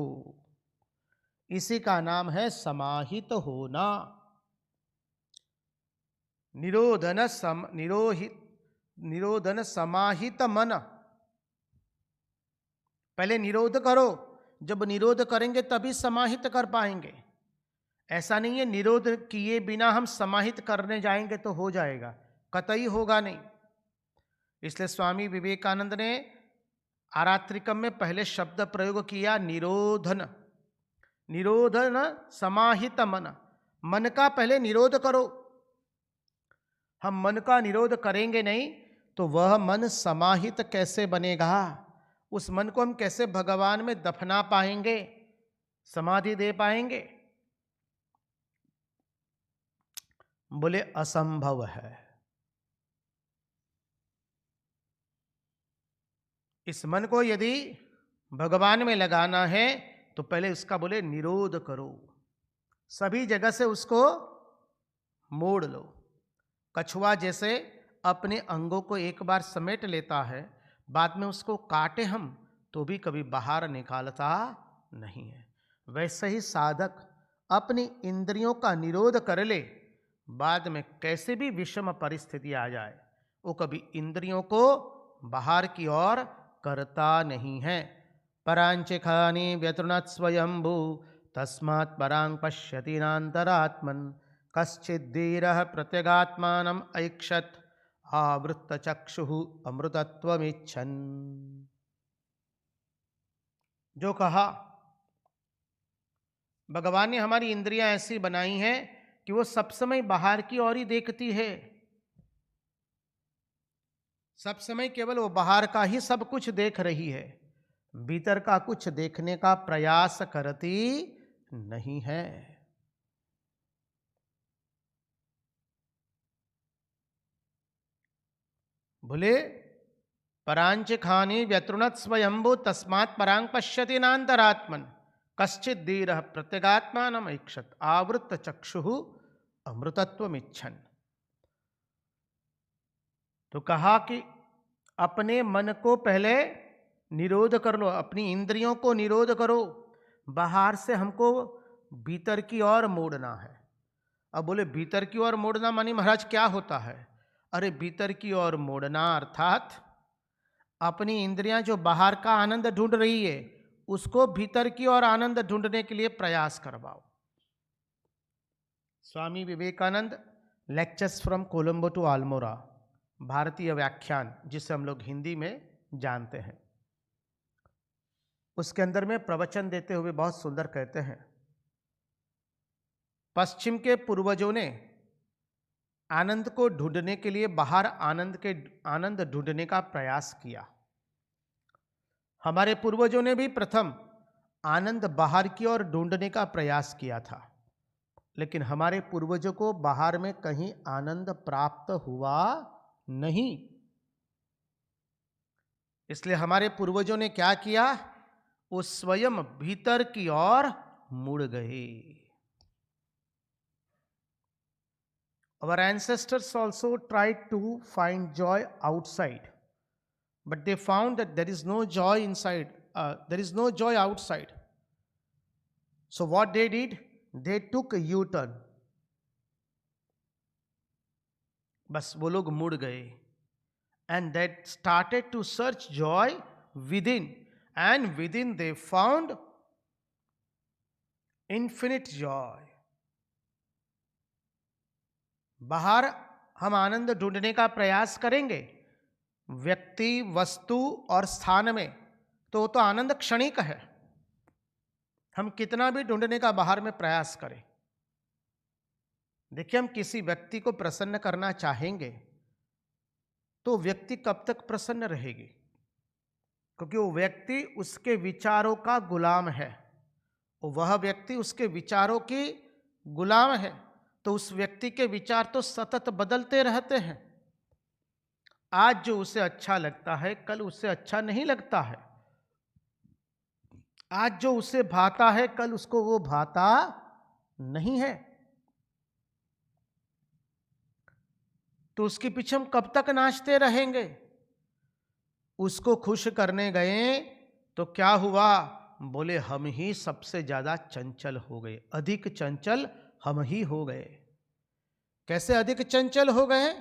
इसी का नाम है समाहित होना। निरोधन समाहित मन। पहले निरोध करो, जब निरोध करेंगे तभी समाहित कर पाएंगे। ऐसा नहीं है निरोध किए बिना हम समाहित करने जाएंगे तो हो जाएगा, कतई होगा नहीं। इसलिए स्वामी विवेकानंद ने आरात्रिकम में पहले शब्द प्रयोग किया निरोधन। निरोधन समाहित मन, मन का पहले निरोध करो। हम मन का निरोध करेंगे नहीं तो वह मन समाहित कैसे बनेगा? उस मन को हम कैसे भगवान में दफना पाएंगे, समाधि दे पाएंगे? बोले असंभव है। इस मन को यदि भगवान में लगाना है तो पहले उसका बोले निरोध करो, सभी जगह से उसको मोड़ लो। कछुआ जैसे अपने अंगों को एक बार समेट लेता है, बाद में उसको काटे हम तो भी कभी बाहर निकालता नहीं है, वैसे ही साधक अपनी इंद्रियों का निरोध कर ले, बाद में कैसे भी विषम परिस्थिति आ जाए वो कभी इंद्रियों को बाहर की ओर करता नहीं है। परांचिखानि व्यतृणत् स्वयंभू तस्मात् परां पश्यति नान्तरात्मन् कश्चिद्धीरः प्रत्यगात्मानम् ऐक्षत आवृत्तचक्षुः अमृतत्वमिच्छन्। जो कहा, भगवान ने हमारी इंद्रियां ऐसी बनाई हैं कि वो सब समय बाहर की ओर ही देखती है, सब समय केवल वो बाहर का ही सब कुछ देख रही है, भीतर का कुछ देखने का प्रयास करती नहीं है। बोले परांचिखानि व्यतृणत् स्वयंभू तस्मात् परां पश्यति नान्तरात्मन् कश्चित् धीरः प्रत्यगात्मानम् ऐक्षत आवृत्त चक्षुः अमृतत्वमिच्छन्। तो कहा कि अपने मन को पहले निरोध कर लो, अपनी इंद्रियों को निरोध करो, बाहर से हमको भीतर की ओर मोड़ना है। अब बोले भीतर की ओर मोड़ना मानी महाराज क्या होता है? अरे भीतर की ओर मोड़ना अर्थात अपनी इंद्रियां जो बाहर का आनंद ढूंढ रही है उसको भीतर की ओर आनंद ढूंढने के लिए प्रयास करवाओ। Swami Vivekananda lectures from Colombo to Almora, भारतीय व्याख्यान जिसे हम लोग हिंदी में जानते हैं, उसके अंदर में प्रवचन देते हुए बहुत सुंदर कहते हैं, पश्चिम के पूर्वजों ने आनंद को ढूंढने के लिए बाहर आनंद ढूंढने का प्रयास किया। हमारे पूर्वजों ने भी प्रथम आनंद बाहर की ओर ढूंढने का प्रयास किया था, लेकिन हमारे पूर्वजों को बाहर में कहीं आनंद प्राप्त हुआ नहीं। इसलिए हमारे पूर्वजों ने क्या किया? वो स्वयं भीतर की ओर मुड़ गए। Our ancestors also tried to find joy outside, but they found that there is no joy inside. There is no joy outside. So what they did? They took a U-turn. बस वो लोग मुड़ गए, and they started to search joy within, and within they found infinite joy. बाहर हम आनंद ढूंढने का प्रयास करेंगे व्यक्ति, वस्तु और स्थान में, तो आनंद क्षणिक है। हम कितना भी ढूंढने का बाहर में प्रयास करें, देखिए हम किसी व्यक्ति को प्रसन्न करना चाहेंगे तो व्यक्ति कब तक प्रसन्न रहेगी? क्योंकि वो व्यक्ति उसके विचारों का गुलाम है, वह व्यक्ति उसके विचारों की गुलाम है। तो उस व्यक्ति के विचार तो सतत बदलते रहते हैं। आज जो उसे अच्छा लगता है कल उसे अच्छा नहीं लगता है। आज जो उसे भाता है कल उसको वो भाता नहीं है। तो उसके पीछे हम कब तक नाचते रहेंगे? उसको खुश करने गए तो क्या हुआ? बोले हम ही सबसे ज्यादा चंचल हो गए, अधिक चंचल हम ही हो गए। कैसे अधिक चंचल हो गए?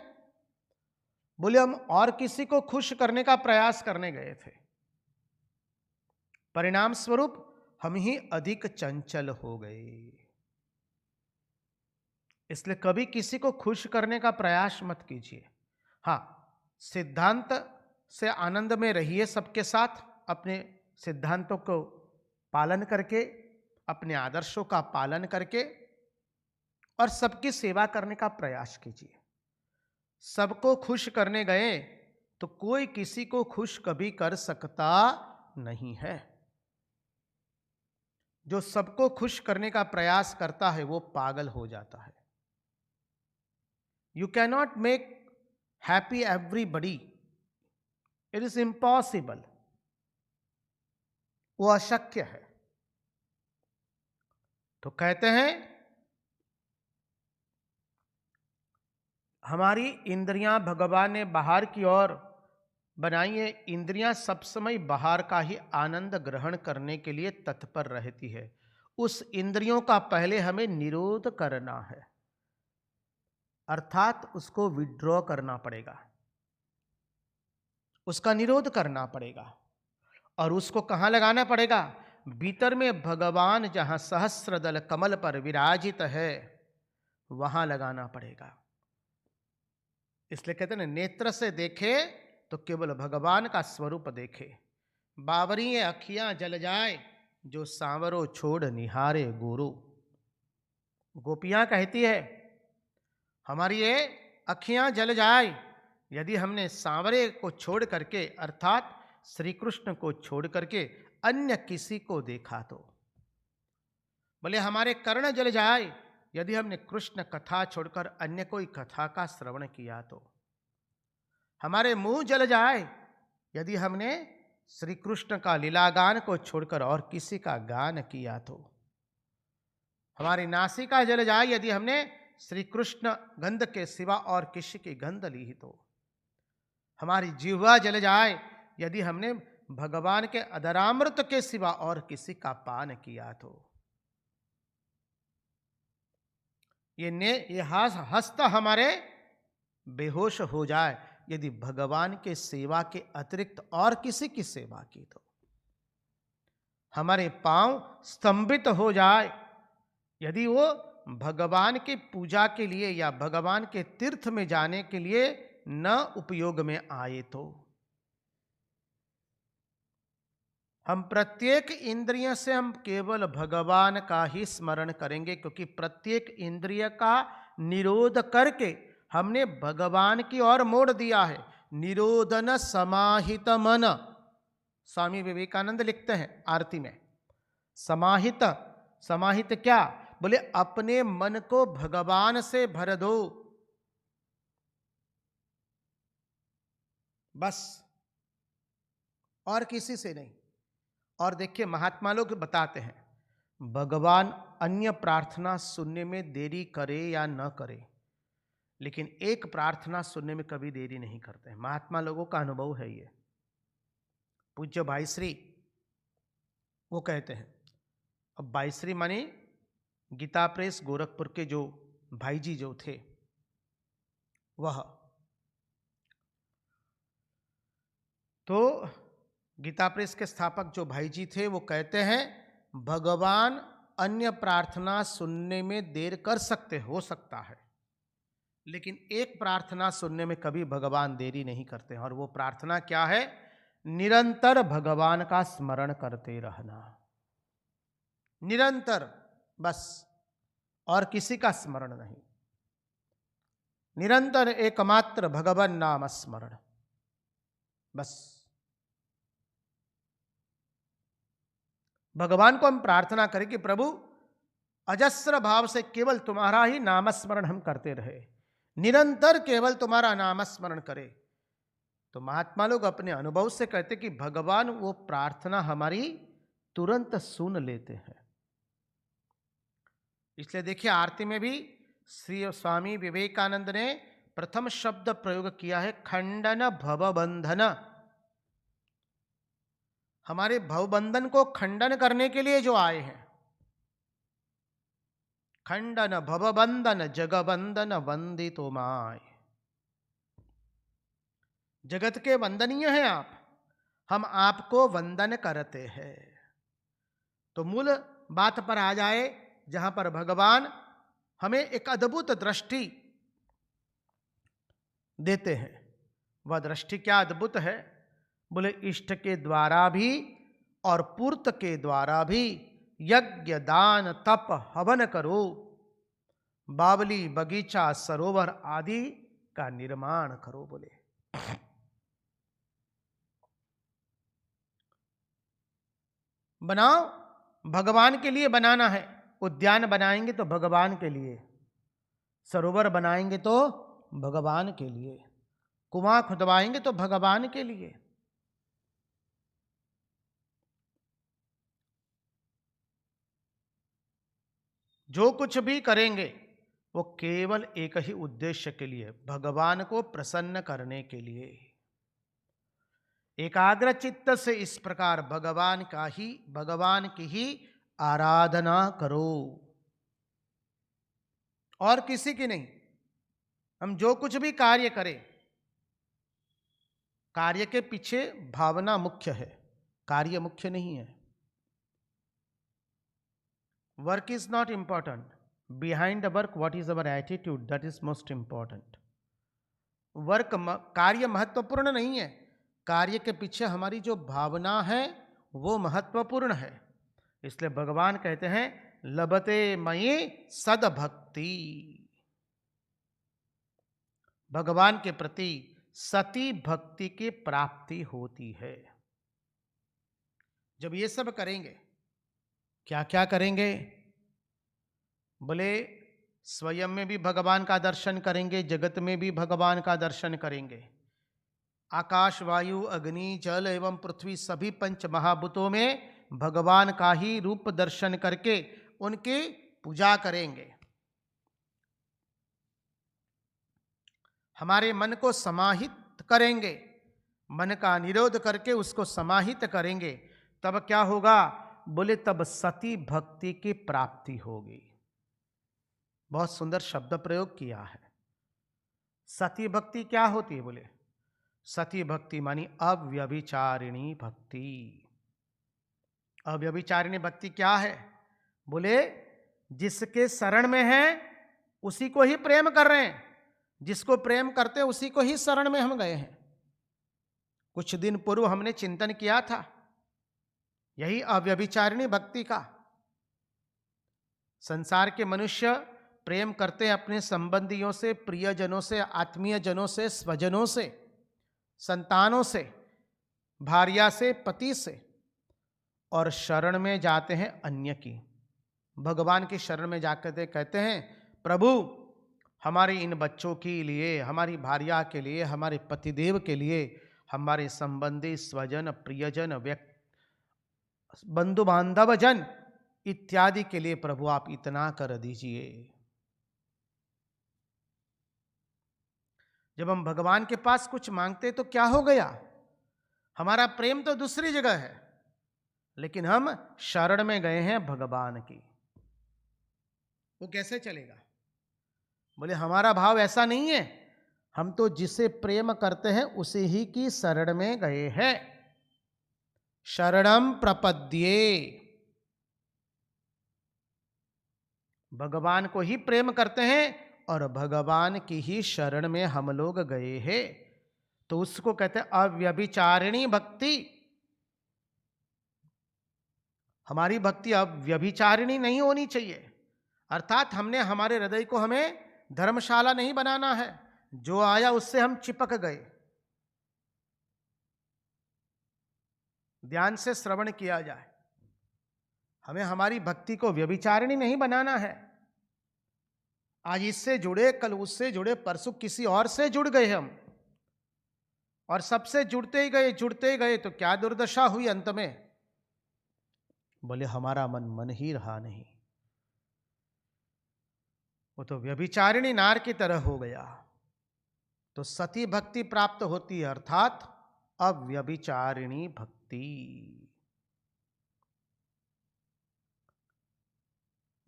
बोले हम और किसी को खुश करने का प्रयास करने गए थे, परिणाम स्वरूप हम ही अधिक चंचल हो गए। इसलिए कभी किसी को खुश करने का प्रयास मत कीजिए। हाँ, सिद्धांत से आनंद में रहिए सबके साथ, अपने सिद्धांतों को पालन करके, अपने आदर्शों का पालन करके और सबकी सेवा करने का प्रयास कीजिए। सबको खुश करने गए तो कोई किसी को खुश कभी कर सकता नहीं है। जो सबको खुश करने का प्रयास करता है वो पागल हो जाता है। You can not make happy everybody, it is impossible, वो अशक्य है। तो कहते हैं हमारी इंद्रियां भगवान ने बाहर की ओर बनाई है। इंद्रियां सब समय बाहर का ही आनंद ग्रहण करने के लिए तत्पर रहती है। उस इंद्रियों का पहले हमें निरोध करना है, अर्थात उसको विड्रॉ करना पड़ेगा, उसका निरोध करना पड़ेगा। और उसको कहां लगाना पड़ेगा? भीतर में भगवान जहां सहस्रदल कमल पर विराजित है वहां लगाना पड़ेगा। इसलिए कहते हैं नेत्र से देखे तो केवल भगवान का स्वरूप देखे। बावरी अखियां जल जाए जो सांवरो छोड़ निहारे गोरो। गोपियां कहती है हमारी ये अखियां जल जाए यदि हमने सांवरे को छोड़ करके, अर्थात श्री कृष्ण को छोड़ करके अन्य किसी को देखा तो। बोले हमारे कर्ण जल जाए यदि हमने कृष्ण कथा छोड़कर अन्य कोई कथा का श्रवण किया तो। हमारे मुंह जल जाए यदि हमने श्री कृष्ण का लीलागान को छोड़कर और किसी का गान किया तो। हमारी नासिका जल जाए यदि हमने श्री कृष्ण गंध के सिवा और किसी की गंध ली तो। हमारी जिह्वा जल जाए यदि हमने भगवान के अधरामृत के सिवा और किसी का पान किया तो। ये हस्त हमारे बेहोश हो जाए यदि भगवान के सेवा के अतिरिक्त और किसी की सेवा की तो। हमारे पांव स्तंभित हो जाए यदि वो भगवान की पूजा के लिए या भगवान के तीर्थ में जाने के लिए न उपयोग में आए तो। हम प्रत्येक इंद्रिय से हम केवल भगवान का ही स्मरण करेंगे, क्योंकि प्रत्येक इंद्रिय का निरोध करके हमने भगवान की ओर मोड़ दिया है। निरोधन समाहित मन, स्वामी विवेकानंद लिखते हैं आरती में। समाहित, समाहित क्या? बोले अपने मन को भगवान से भर दो, बस, और किसी से नहीं। और देखिए महात्मा लोग बताते हैं भगवान अन्य प्रार्थना सुनने में देरी करे या न करे, लेकिन एक प्रार्थना सुनने में कभी देरी नहीं करते हैं। महात्मा लोगों का अनुभव है ये। पूज्य भाईश्री वो कहते हैं, अब भाईश्री माने गीता प्रेस गोरखपुर के जो भाई जी जो थे वह, तो गीता प्रेस के स्थापक जो भाई जी थे वो कहते हैं भगवान अन्य प्रार्थना सुनने में देर कर सकते, हो सकता है, लेकिन एक प्रार्थना सुनने में कभी भगवान देरी नहीं करते। और वो प्रार्थना क्या है? निरंतर भगवान का स्मरण करते रहना। निरंतर, बस, और किसी का स्मरण नहीं। निरंतर एकमात्र भगवान नाम स्मरण, बस। भगवान को हम प्रार्थना करें कि प्रभु अजस्र भाव से केवल तुम्हारा ही नामस्मरण हम करते रहे, निरंतर केवल तुम्हारा नामस्मरण करें। तो महात्मा लोग अपने अनुभव से कहते कि भगवान वो प्रार्थना हमारी तुरंत सुन लेते हैं। इसलिए देखिए, आरती में भी श्री स्वामी विवेकानंद ने प्रथम शब्द प्रयोग किया है, खंडन भवबंधन। हमारे भवबंधन को खंडन करने के लिए जो आए हैं। खंडन भवबंधन जगबंधन वंदितो माय। जगत के वंदनीय हैं आप, हम आपको वंदन करते हैं। तो मूल बात पर आ जाए, जहां पर भगवान हमें एक अद्भुत दृष्टि देते हैं। वह दृष्टि क्या अद्भुत है? बोले इष्ट के द्वारा भी और पूर्त के द्वारा भी यज्ञ दान तप हवन करो, बावली बगीचा सरोवर आदि का निर्माण करो। बोले बनाओ, भगवान के लिए बनाना है। उद्यान बनाएंगे तो भगवान के लिए, सरोवर बनाएंगे तो भगवान के लिए, कुआं खुदवाएंगे तो भगवान के लिए। जो कुछ भी करेंगे वो केवल एक ही उद्देश्य के लिए, भगवान को प्रसन्न करने के लिए। एकाग्र चित्त से इस प्रकार भगवान की ही आराधना करो, और किसी की नहीं। हम जो कुछ भी कार्य करें, कार्य के पीछे भावना मुख्य है, कार्य मुख्य नहीं है। Work is not important, behind the work what is our attitude, that is most important. Work, कार्य महत्वपूर्ण नहीं है, कार्य के पीछे हमारी जो भावना है वो महत्वपूर्ण है। इसलिए भगवान कहते हैं लभते मयि सद्भक्ति। भगवान के प्रति सती भक्ति की प्राप्ति होती है। जब ये सब करेंगे, क्या क्या करेंगे? बोले स्वयं में भी भगवान का दर्शन करेंगे, जगत में भी भगवान का दर्शन करेंगे। आकाश वायु अग्नि जल एवं पृथ्वी सभी पंच महाभूतों में भगवान का ही रूप दर्शन करके उनकी पूजा करेंगे। हमारे मन को समाहित करेंगे, मन का निरोध करके उसको समाहित करेंगे। तब क्या होगा? बोले तब सती भक्ति की प्राप्ति होगी। बहुत सुंदर शब्द प्रयोग किया है। सती भक्ति क्या होती है? बोले सती भक्ति मानी अव्यभिचारिणी भक्ति। अव्यभिचारिणी भक्ति क्या है? बोले जिसके शरण में है उसी को ही प्रेम कर रहे हैं, जिसको प्रेम करते हैं उसी को ही शरण में हम गए हैं। कुछ दिन पूर्व हमने चिंतन किया था यही अव्यभिचारिणी भक्ति का। संसार के मनुष्य प्रेम करते हैं अपने संबंधियों से, प्रियजनों से, आत्मीय जनों से, स्वजनों से, संतानों से, भार्या से, पति से, और शरण में जाते हैं अन्य की। भगवान की शरण में जाकर कहते हैं प्रभु हमारे इन बच्चों के लिए, हमारी भार्या के लिए, हमारे पतिदेव के लिए, हमारे संबंधी स्वजन, प्रियजन, बंधु बांधव जन इत्यादि के लिए प्रभु आप इतना कर दीजिए। जब हम भगवान के पास कुछ मांगते तो क्या हो गया? हमारा प्रेम तो दूसरी जगह है, लेकिन हम शरण में गए हैं भगवान की। वो कैसे चलेगा? बोले हमारा भाव ऐसा नहीं है, हम तो जिसे प्रेम करते हैं उसे ही की शरण में गए हैं। शरणम प्रपद्ये, भगवान को ही प्रेम करते हैं और भगवान की ही शरण में हम लोग गए हैं। तो उसको कहते हैं अव्यभिचारिणी भक्ति। हमारी भक्ति अब व्यभिचारिणी नहीं होनी चाहिए, अर्थात हमने हमारे हृदय को हमें धर्मशाला नहीं बनाना है, जो आया उससे हम चिपक गए। ध्यान से श्रवण किया जाए, हमें हमारी भक्ति को व्यभिचारिणी नहीं बनाना है। आज इससे जुड़े, कल उससे जुड़े, परसों किसी और से जुड़ गए हम, और सबसे जुड़ते ही गए तो क्या दुर्दशा हुई अंत में? बोले हमारा मन ही रहा नहीं, वो तो व्यभिचारिणी नार की तरह हो गया। तो सती भक्ति प्राप्त होती है, अर्थात अव्यभिचारिणी भक्ति।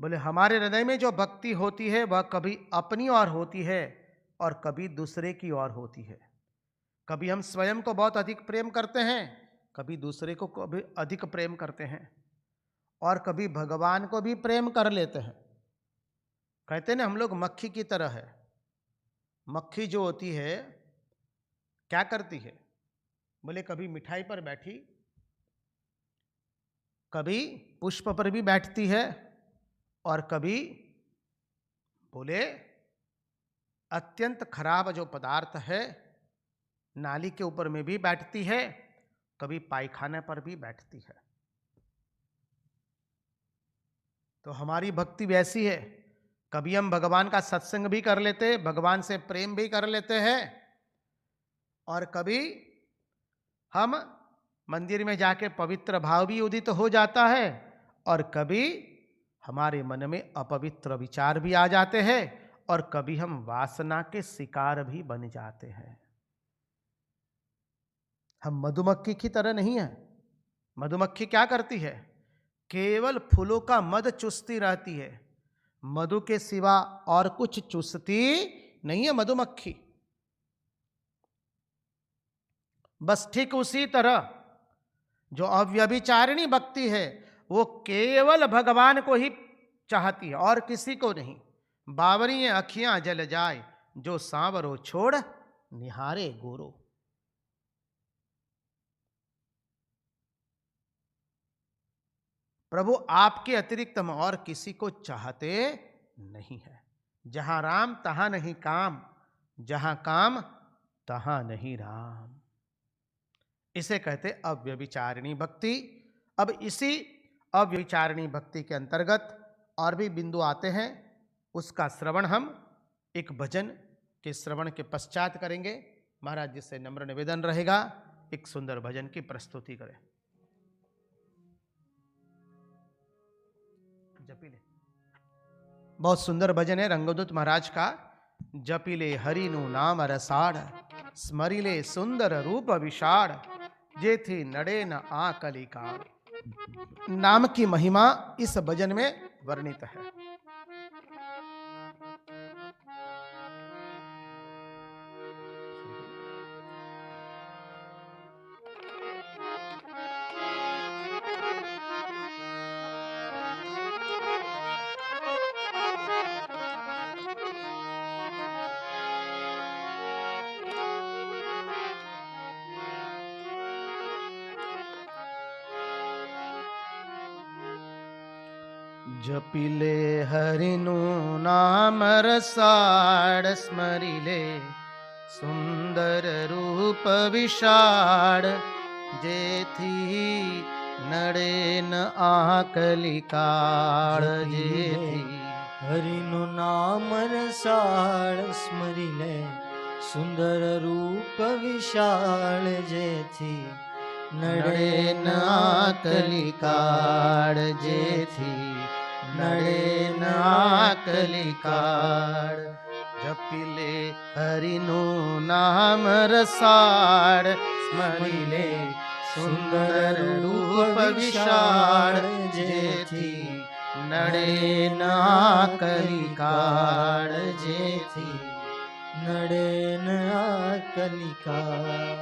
बोले हमारे हृदय में जो भक्ति होती है वह कभी अपनी ओर होती है और कभी दूसरे की ओर होती है। कभी हम स्वयं को बहुत अधिक प्रेम करते हैं, कभी दूसरे को कभी अधिक प्रेम करते हैं, और कभी भगवान को भी प्रेम कर लेते हैं। कहते हैं ना, हम लोग मक्खी की तरह है। मक्खी जो होती है क्या करती है? बोले कभी मिठाई पर बैठी, कभी पुष्प पर भी बैठती है, और कभी बोले अत्यंत खराब जो पदार्थ है नाली के ऊपर में भी बैठती है, कभी पायखाने पर भी बैठती है। तो हमारी भक्ति वैसी है, कभी हम भगवान का सत्संग भी कर लेते, भगवान से प्रेम भी कर लेते हैं, और कभी हम मंदिर में जाके पवित्र भाव भी उदित हो जाता है, और कभी हमारे मन में अपवित्र विचार भी आ जाते हैं, और कभी हम वासना के शिकार भी बन जाते हैं। हम मधुमक्खी की तरह नहीं है। मधुमक्खी क्या करती है? केवल फूलों का मध चूसती रहती है, मधु के सिवा और कुछ चूसती नहीं है मधुमक्खी। बस ठीक उसी तरह जो अव्यभिचारिणी भक्ति है वो केवल भगवान को ही चाहती है और किसी को नहीं। बावरी अखियां जल जाए जो सांवरो छोड़ निहारे गोरो। प्रभु आपके अतिरिक्त हम और किसी को चाहते नहीं है। जहां राम तहां नहीं काम, जहां काम तहां नहीं राम। इसे कहते अव्यभिचारिणी भक्ति। अब इसी अव्यभिचारिणी भक्ति के अंतर्गत और भी बिंदु आते हैं, उसका श्रवण हम एक भजन के श्रवण के पश्चात करेंगे। महाराज जी से नम्र निवेदन रहेगा, एक सुंदर भजन की प्रस्तुति करें। जपीले बहुत सुंदर भजन है रंगदूत महाराज का। जपीले हरिनु नाम रसाड़, स्मरिले सुंदर रूप विशाड़, जेथी नडे न आकलिकाड़। नाम की महिमा इस भजन में वर्णित है। जपिले हरिनु नाम रसाड़, स्मरिले सुंदर रूप विशाड़, जेथी नडे न आकलिकाड़। जेथी हरिनु नाम रसाड़, स्मरिले सुंदर रूप विशाल, जेथी नडे न आकलिकाड़। जेथी नडे न आकलिकाड़। जपिले हरिनु नाम रसाड़, स्मरिले सुंदर रूप विशाड़, जेथी नडे न आकलिकाड़। जेथी नडे न आकलिकाड़।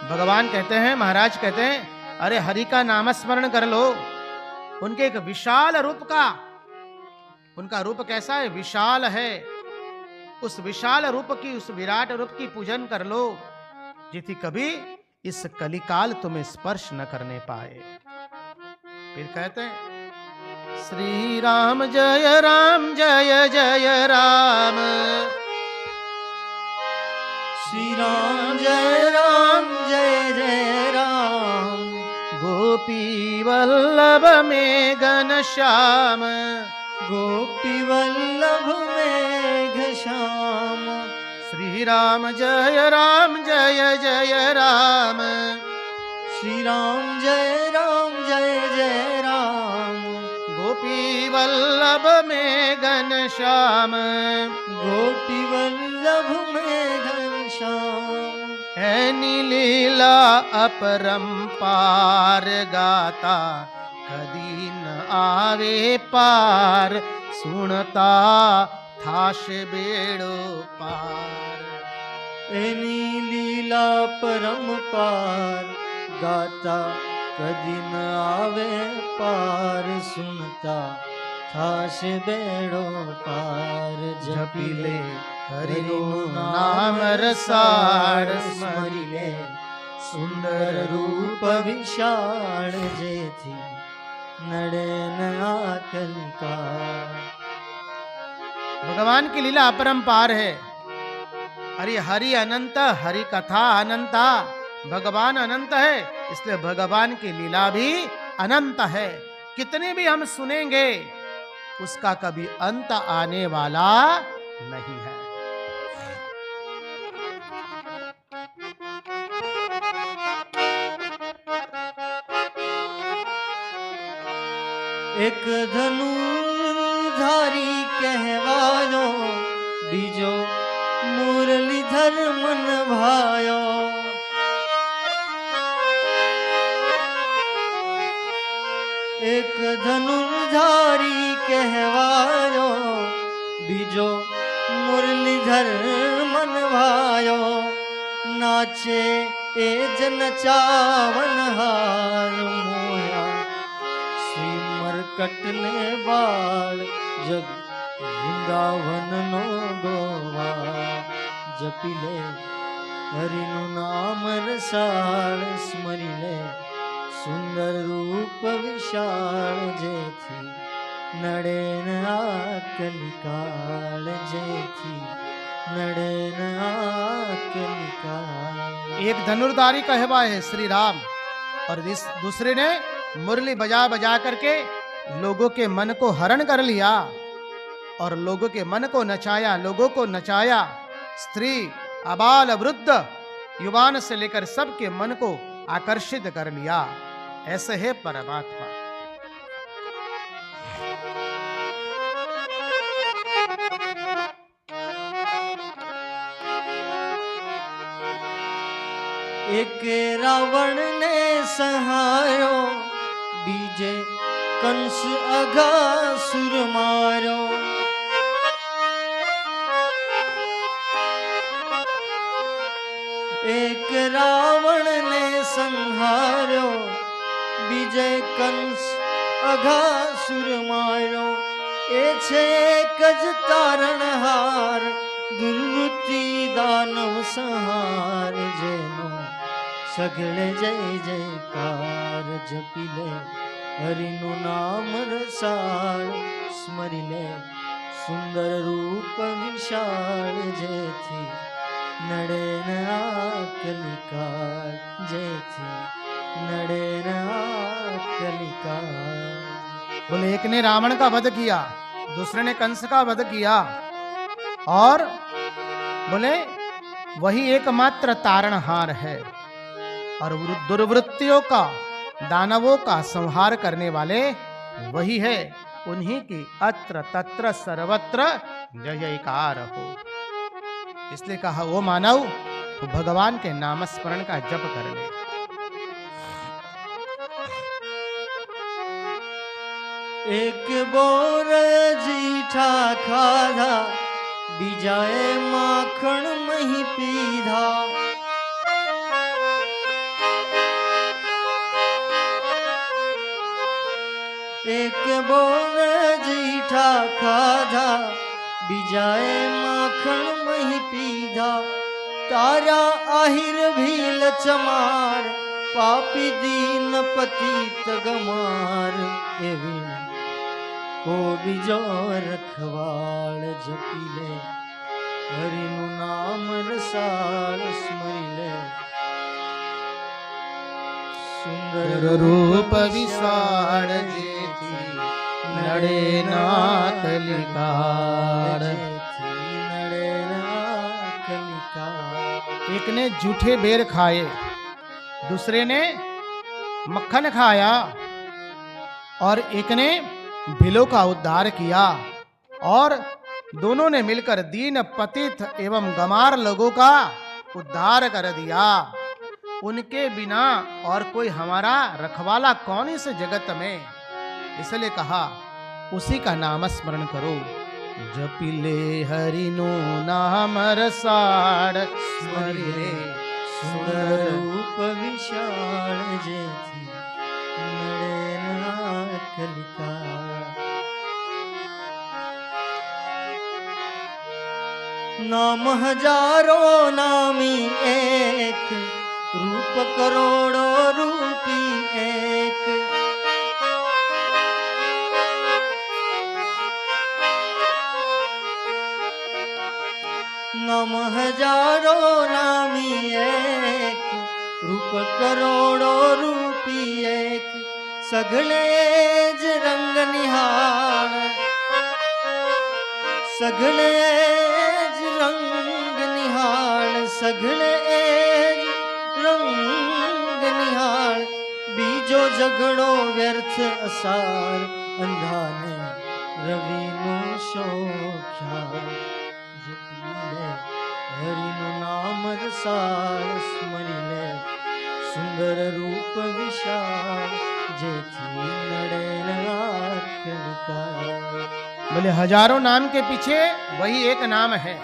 भगवान कहते हैं, महाराज कहते हैं, अरे हरि का नामस्मरण कर लो। उनके एक विशाल रूप का, उनका रूप कैसा है? विशाल है। उस विशाल रूप की, उस विराट रूप की पूजन कर लो, जिसकी कभी इस कलिकाल तुम्हें स्पर्श न करने पाए। फिर कहते हैं श्री राम जय जय राम, श्री राम जय जय राम, गोपी वल्लभ में घनश्याम, गोपी वल्लभ में घश्याम। श्री राम जय जय राम, श्री राम जय जय राम, गोपी वल्लभ में घनश्याम, गोपी वल्लभ में घनश्याम। ऐनी लीला अपरंपार गाता, कदी न आवे पार, सुनता थाश बेड़ो पार। एनी लीला परम्पार गाता, कदी न आवे पार, सुनता थाश बेड़ो पार। जपी ले हरिनु नाम रसाड़, स्मरी ले सुंदर रूप विशाल, जेथी नडे न कलिकाल। भगवान की लीला अपरंपार है। अरे हरि अनंत, हरि कथा अनंता, भगवान अनंत है, इसलिए भगवान की लीला भी अनंत है। कितने भी हम सुनेंगे उसका कभी अंत आने वाला नहीं है। एक धनुधारी कहवायो, बीजो मुरलीधर मन भायो। एक धनुर्धारी कहवायो, बीजो मुरलीधर मन भायो। नाचे ए जन चावन हार, मोया श्री मरकटने बाल, जग वृंदावन नो गोवा। जपिले हरिनु नाम रसाळ, स्मरिले सुंदर रूप विशाल, जेथी नडे न कलिकाल, जेथी नडे न कलिकाल। एक धनुर्धारी कहवा है श्री राम, और दूसरे ने मुरली बजा बजा करके लोगों के मन को हरण कर लिया और लोगों के मन को नचाया, लोगों को नचाया। स्त्री, अबाल, वृद्ध, युवान से लेकर सबके मन को आकर्षित कर लिया। ऐसे है परमात्मा। एक रावण ने सहारो, बीजे कंस अघासुर मारो। एक रावण ने संहारो, विजय कंस अघासुर मारो। ए छे कज तारणहार, दुर्वृत्ति दानव संहार। जेनो सगळे जय जयकार, जपिले हरिनु नाम रसाळ। स्मरिले सुंदर रूप विशाल, जेथी नडे न कलिकाल, जेथी नडे न कलिकाल। बोले एक ने रावण का वध किया, दूसरे ने कंस का वध किया, और बोले वही एकमात्र तारणहार है, और दुर्वृत्तियों का, दानवों का संहार करने वाले वही है। उन्हीं की अत्र तत्र सर्वत्र जय जयकार हो। इसलिए कहा वो मानव तो भगवान के नाम स्मरण का जप कर ले। एक बोर जीठा खाधा, बीजाए माखण मही पीधा। एक बोर जीठा खाधा, बीजाए माखण मही पीधा। तारा आहिर भील चमार पापी दीन पतित गमार एवी को बीजो रखवाड़ जपी ले हरिनु नाम रसाळ स्मरी ले सुंदर रूप विशाળ જેથી નડે ના કલિકાળ। एक ने जूठे बेर खाए, दूसरे ने मक्खन खाया और एक ने भिलों का उद्धार किया और दोनों ने मिलकर दीन पतित एवं गमार लोगों का उद्धार कर दिया। उनके बिना और कोई हमारा रखवाला कौन इस जगत में, इसलिए कहा उसी का नाम स्मरण करो। जपिले हरिनो नाम रसाड़ स्मरी ले सुंदर रूप विशाल जेथी नड़े ना कलिकाळ। नाम हजारों नामी एक रूप करोड़ों रूपी एक। नाम हजारों नामी एक रूप करोड़ों रूपी एक। सगळे ज रंग निहाळ सगळे ज रंग निहाळ सगळे ज रंग निहाळ। बीजो झगड़ो व्यर्थ असार अंधाने रविनो शो ख्याल। हरिनु नाम रसाळ स्मरी ले सुंदर रूप विशाल जेथी नड़े ना कलिकाळ। बोले हजारों नाम के पीछे वही एक नाम है।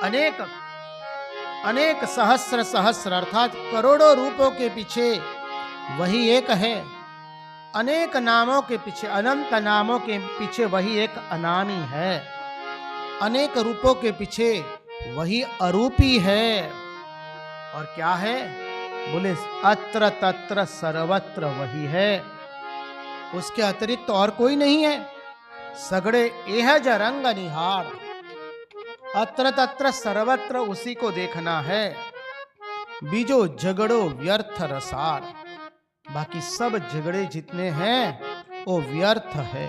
अनेक अनेक सहस्र सहस्र अर्थात करोड़ों रूपों के पीछे वही एक है। अनेक नामों के पीछे अनंत नामों के पीछे वही एक अनामी है। अनेक रूपों के पीछे वही अरूपी है। और क्या है? बोले अत्र तत्र सर्वत्र वही है, उसके अतिरिक्त और कोई नहीं है। सगड़े एह ज रंग निहार, अत्र तत्र सर्वत्र उसी को देखना है। बीजो झगड़ो व्यर्थ रसार, बाकी सब झगड़े जितने हैं वो व्यर्थ है।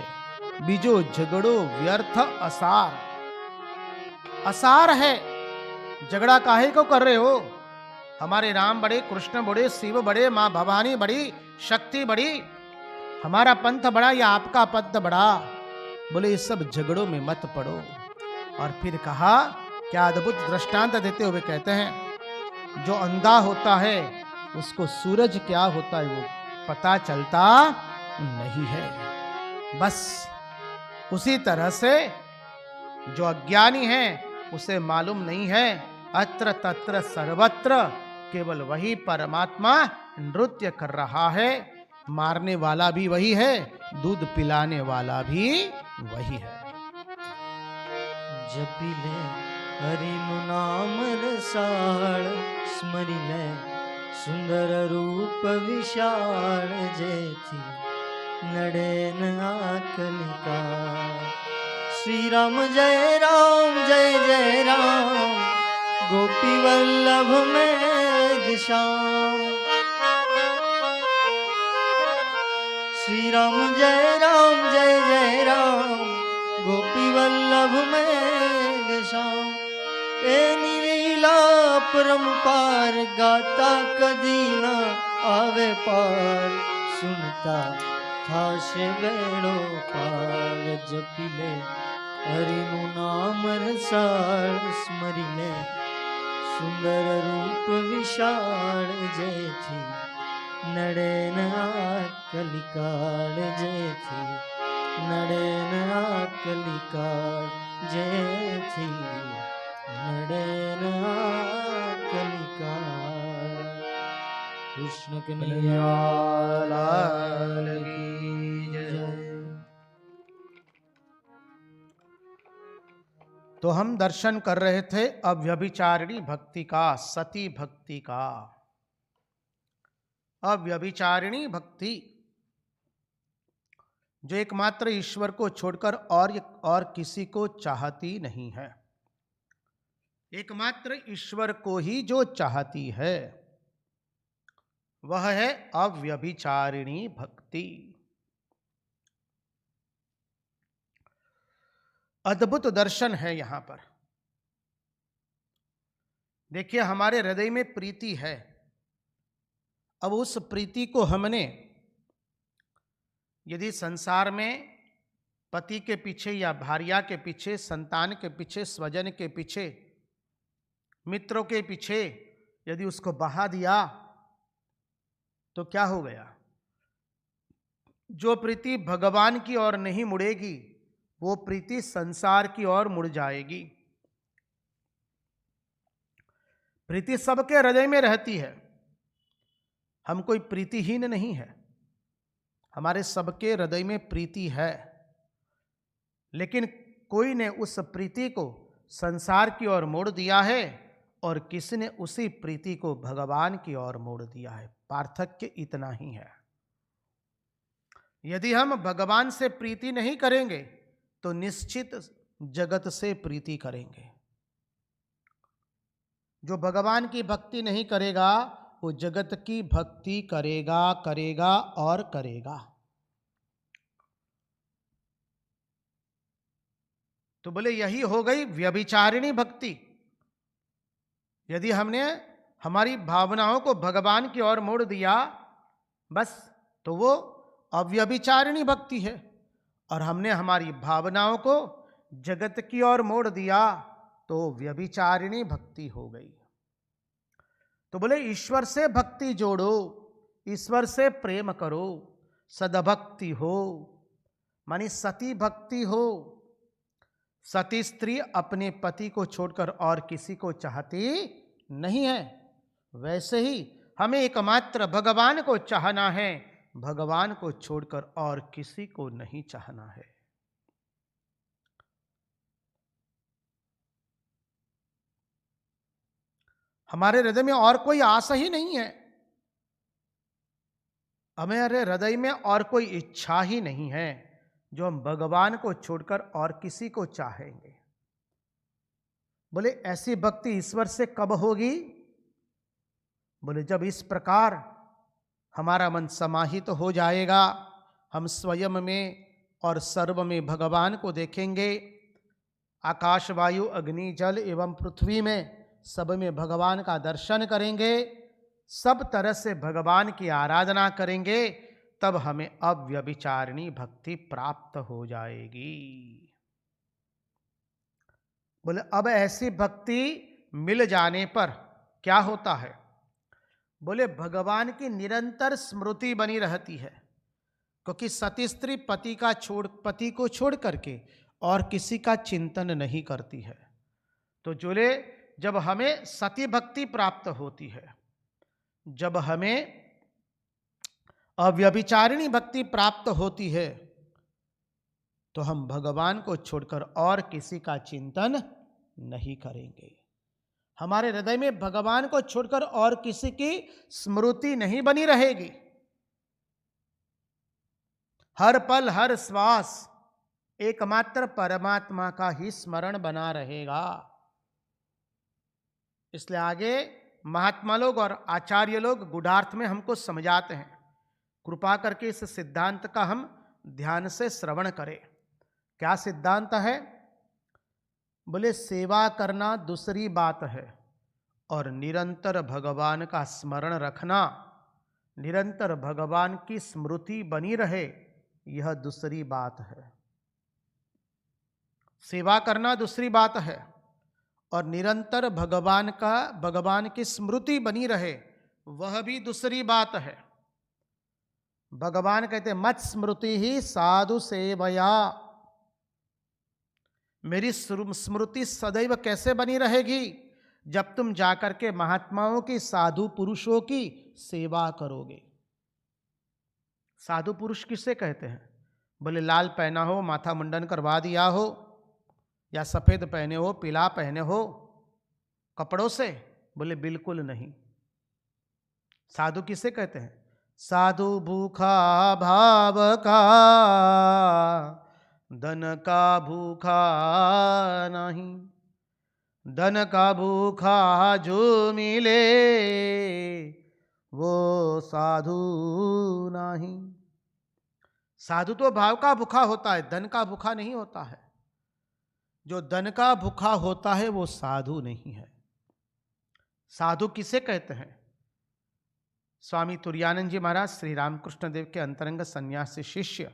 बीजो झगड़ो व्यर्थ असार, असार है। झगड़ा काहे को कर रहे हो? हमारे राम बड़े, कृष्ण बड़े, शिव बड़े, माँ भवानी बड़ी, शक्ति बड़ी, हमारा पंथ बड़ा या आपका पंथ बड़ा? बोले इस सब झगड़ों में मत पड़ो। और फिर कहा क्या अद्भुत दृष्टांत देते हुए कहते हैं, जो अंधा होता है उसको सूरज क्या होता है वो पता चलता नहीं है। बस उसी तरह से जो अज्ञानी है उसे मालूम नहीं है अत्र तत्र सर्वत्र केवल वही परमात्मा नृत्य कर रहा है। मारने वाला भी वही है, दूध पिलाने वाला भी वही है। जपी ले हरिनु नाम रसाळ स्मरी ले सुंदर रूप विशाल जेथी नड़े ना कलिकाळ। श्री राम जय राम जय जय राम गोपी वल्लभ में श्याम। श्री राम जय जय राम गोपी वल्लभ में श्याम। एनी लीला परम्पार गाता कदी ना आवे पार। सुनता थाशे बेड़ो पार। जपी ले हरिनु नाम रसाळ स्मरी ले सुंदर रूप विशाल जेथी नड़े ना कलिकाळ। जेथी नड़े ना कलिकाळ जेथी नड़े ना कलिकाळ। कृष्ण कन्हैया लाल की जय। तो हम दर्शन कर रहे थे अव्यभिचारिणी भक्ति का, सती भक्ति का। अव्यभिचारिणी भक्ति जो एकमात्र ईश्वर को छोड़कर और किसी को चाहती नहीं है, एकमात्र ईश्वर को ही जो चाहती है वह है अव्यभिचारिणी भक्ति। अद्भुत दर्शन है यहां पर। देखिए, हमारे हृदय में प्रीति है। अब उस प्रीति को हमने यदि संसार में पति के पीछे या भार्या के पीछे, संतान के पीछे, स्वजन के पीछे, मित्रों के पीछे यदि उसको बहा दिया तो क्या हो गया? जो प्रीति भगवान की ओर नहीं मुड़ेगी वो प्रीति संसार की ओर मुड़ जाएगी। प्रीति सबके हृदय में रहती है, हम कोई प्रीतिहीन नहीं है, हमारे सबके हृदय में प्रीति है, लेकिन कोई ने उस प्रीति को संसार की ओर मोड़ दिया है और किसी ने उसी प्रीति को भगवान की ओर मोड़ दिया है। पार्थक्य इतना ही है। यदि हम भगवान से प्रीति नहीं करेंगे तो निश्चित जगत से प्रीति करेंगे। जो भगवान की भक्ति नहीं करेगा वो जगत की भक्ति करेगा, करेगा और करेगा। तो बोले यही हो गई व्यभिचारिणी भक्ति। यदि हमने हमारी भावनाओं को भगवान की ओर मोड़ दिया बस, तो वो अव्यभिचारिणी भक्ति है। और हमने हमारी भावनाओं को जगत की ओर मोड़ दिया तो व्यभिचारिणी भक्ति हो गई। तो बोले ईश्वर से भक्ति जोड़ो, ईश्वर से प्रेम करो, सदभक्ति हो, मानी सती भक्ति हो। सती स्त्री अपने पति को छोड़कर और किसी को चाहती नहीं है। वैसे ही हमें एकमात्र भगवान को चाहना है, भगवान को छोड़कर और किसी को नहीं चाहना है। हमारे हृदय में और कोई आशा ही नहीं है, हमारे हृदय में और कोई इच्छा ही नहीं है जो हम भगवान को छोड़कर और किसी को चाहेंगे। बोले ऐसी भक्ति ईश्वर से कब होगी? बोले जब इस प्रकार हमारा मन समाहित हो जाएगा, हम स्वयं में और सर्व में भगवान को देखेंगे। आकाश, वायु, अग्नि, जल एवं पृथ्वी में सब में भगवान का दर्शन करेंगे, सब तरह से भगवान की आराधना करेंगे, तब हमें अव्यभिचारिणी भक्ति प्राप्त हो जाएगी। बोले अब ऐसी भक्ति मिल जाने पर क्या होता है? बोले भगवान की निरंतर स्मृति बनी रहती है, क्योंकि सती स्त्री पति को छोड़ करके और किसी का चिंतन नहीं करती है। तो जोले जब हमें सती भक्ति प्राप्त होती है, जब हमें अव्यभिचारिणी भक्ति प्राप्त होती है, तो हम भगवान को छोड़कर और किसी का चिंतन नहीं करेंगे। हमारे हृदय में भगवान को छोड़कर और किसी की स्मृति नहीं बनी रहेगी। हर पल हर श्वास एकमात्र परमात्मा का ही स्मरण बना रहेगा। इसलिए आगे महात्मा लोग और आचार्य लोग गूढ़ार्थ में हमको समझाते हैं। कृपा करके इस सिद्धांत का हम ध्यान से श्रवण करें। क्या सिद्धांत है? बोले सेवा करना दूसरी बात है और निरंतर भगवान का स्मरण रखना, निरंतर भगवान की स्मृति बनी रहे, यह दूसरी बात है। सेवा करना दूसरी बात है और निरंतर भगवान की स्मृति बनी रहे, वह भी दूसरी बात है। भगवान कहते मत स्मृति ही साधु सेवया। मेरी स्मृति सदैव कैसे बनी रहेगी? जब तुम जाकर के महात्माओं की, साधु पुरुषों की सेवा करोगे। साधु पुरुष किसे कहते हैं? बोले लाल पहना हो, माथा मुंडन करवा दिया हो, या सफ़ेद पहने हो, पीला पहने हो कपड़ों से? बोले बिल्कुल नहीं। साधु किसे कहते हैं? साधु भूखा भाव का, धन का भूखा नहीं। धन का भूखा जो मिले वो साधु नहीं। साधु तो भाव का भूखा होता है, धन का भूखा नहीं होता है। जो धन का भूखा होता है वो साधु नहीं है। साधु किसे कहते हैं? स्वामी तुरानंद जी महाराज श्री रामकृष्ण देव के अंतरंग सन्यासी शिष्य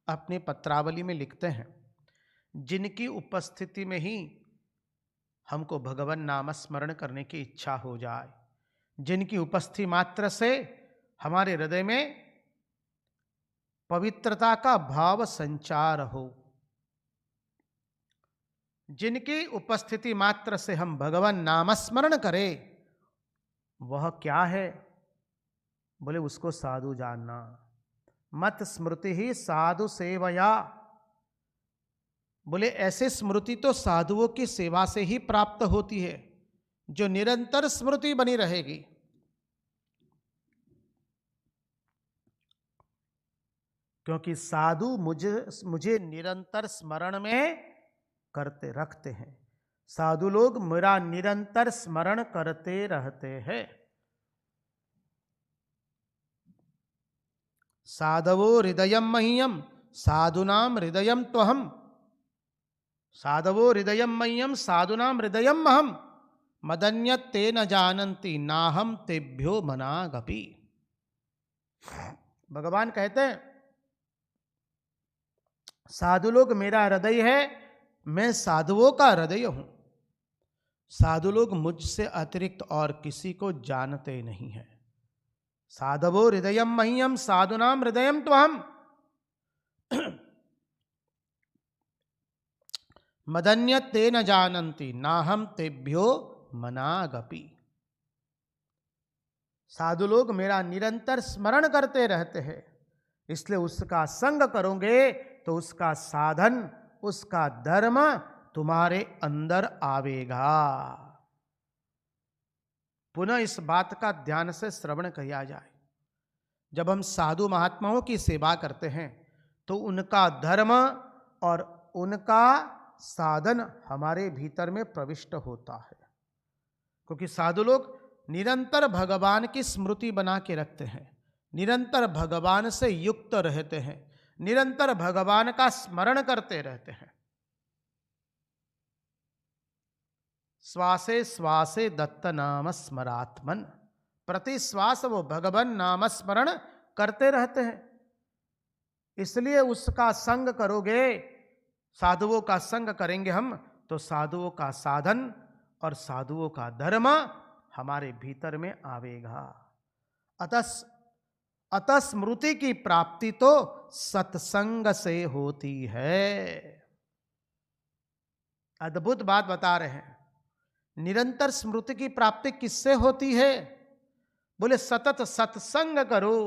अपने पत्रावली में लिखते हैं, जिनकी उपस्थिति में ही हमको भगवान नाम स्मरण करने की इच्छा हो जाए, जिनकी उपस्थिति मात्र से हमारे हृदय में पवित्रता का भाव संचार हो, जिनकी उपस्थिति मात्र से हम भगवान नाम स्मरण करें, वह क्या है? बोले उसको साधु जानना। मत स्मृति ही साधु सेवया। बोले ऐसे स्मृति तो साधुओं की सेवा से ही प्राप्त होती है, जो निरंतर स्मृति बनी रहेगी। क्योंकि साधु मुझे निरंतर स्मरण में करते रखते हैं। साधु लोग मेरा निरंतर स्मरण करते रहते हैं। साधवो हृदयम मह्यम साधुनाम हृदयम त्वहम। साधवो हृदयम मह्यम साधुनाम हृदयम अहम। मदन्यत ते न जानन्ति नाहम तेभ्यो मनागपि। भगवान कहते हैं साधु लोग मेरा हृदय है, मैं साधुओं का हृदय हूं। साधु लोग मुझसे अतिरिक्त और किसी को जानते नहीं हैं। साधवो हृदयम मह्यम साधुनाम हृदयम त्वहम। मदन्यत ते न जानन्ति नाहम तेभ्यो मनागपि। साधु लोग मेरा निरंतर स्मरण करते रहते हैं, इसलिए उसका संग करोगे तो उसका साधन, उसका धर्म तुम्हारे अंदर आवेगा। पुनः इस बात का ध्यान से श्रवण किया जाए। जब हम साधु महात्माओं की सेवा करते हैं तो उनका धर्म और उनका साधन हमारे भीतर में प्रविष्ट होता है। क्योंकि साधु लोग निरंतर भगवान की स्मृति बना के रखते हैं, निरंतर भगवान से युक्त रहते हैं, निरंतर भगवान का स्मरण करते रहते हैं। श्वासे श्वासे दत्त नाम स्मरात्मन। प्रति श्वास वो भगवान नाम स्मरण करते रहते हैं। इसलिए उसका संग करोगे, साधुओं का संग करेंगे हम, तो साधुओं का साधन और साधुओं का धर्म हमारे भीतर में आवेगा। अतः स्मृति की प्राप्ति तो सत्संग से होती है। अद्भुत बात बता रहे हैं। निरंतर स्मृति की प्राप्ति किससे होती है? बोले सतत सत्संग करो।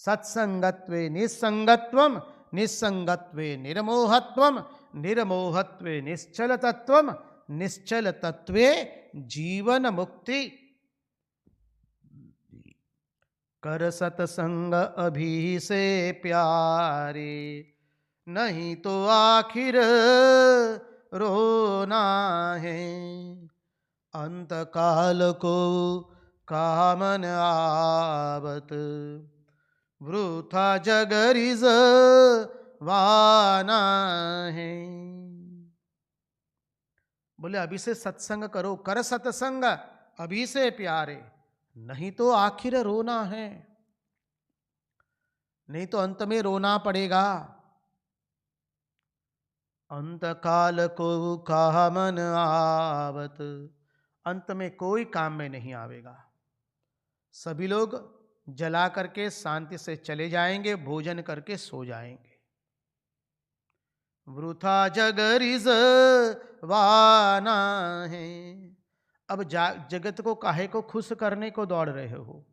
सत्संगत्वे निस्संगत्वम, निस्संगत्वे निर्मोहत्वम, निर्मोहत्वे निश्चल तत्वम, निश्चल तत्वे जीवन मुक्ति। कर सत्संग अभी से प्यारे, नहीं तो आखिर रोना है। अंत काल को कामन आवत, वृथा जगरिज वाना है। बोले अभी से सत्संग करो, कर सत्संग अभी से प्यारे, नहीं तो आखिर रोना है। नहीं तो अंत में रोना पड़ेगा। अंत काल को कामन आवत, अंत में कोई काम में नहीं आवेगा। सभी लोग जला करके शांति से चले जाएंगे, भोजन करके सो जाएंगे। वृथा जगरिज वाना है। अब जगत को काहे को खुश करने को दौड़ रहे हो?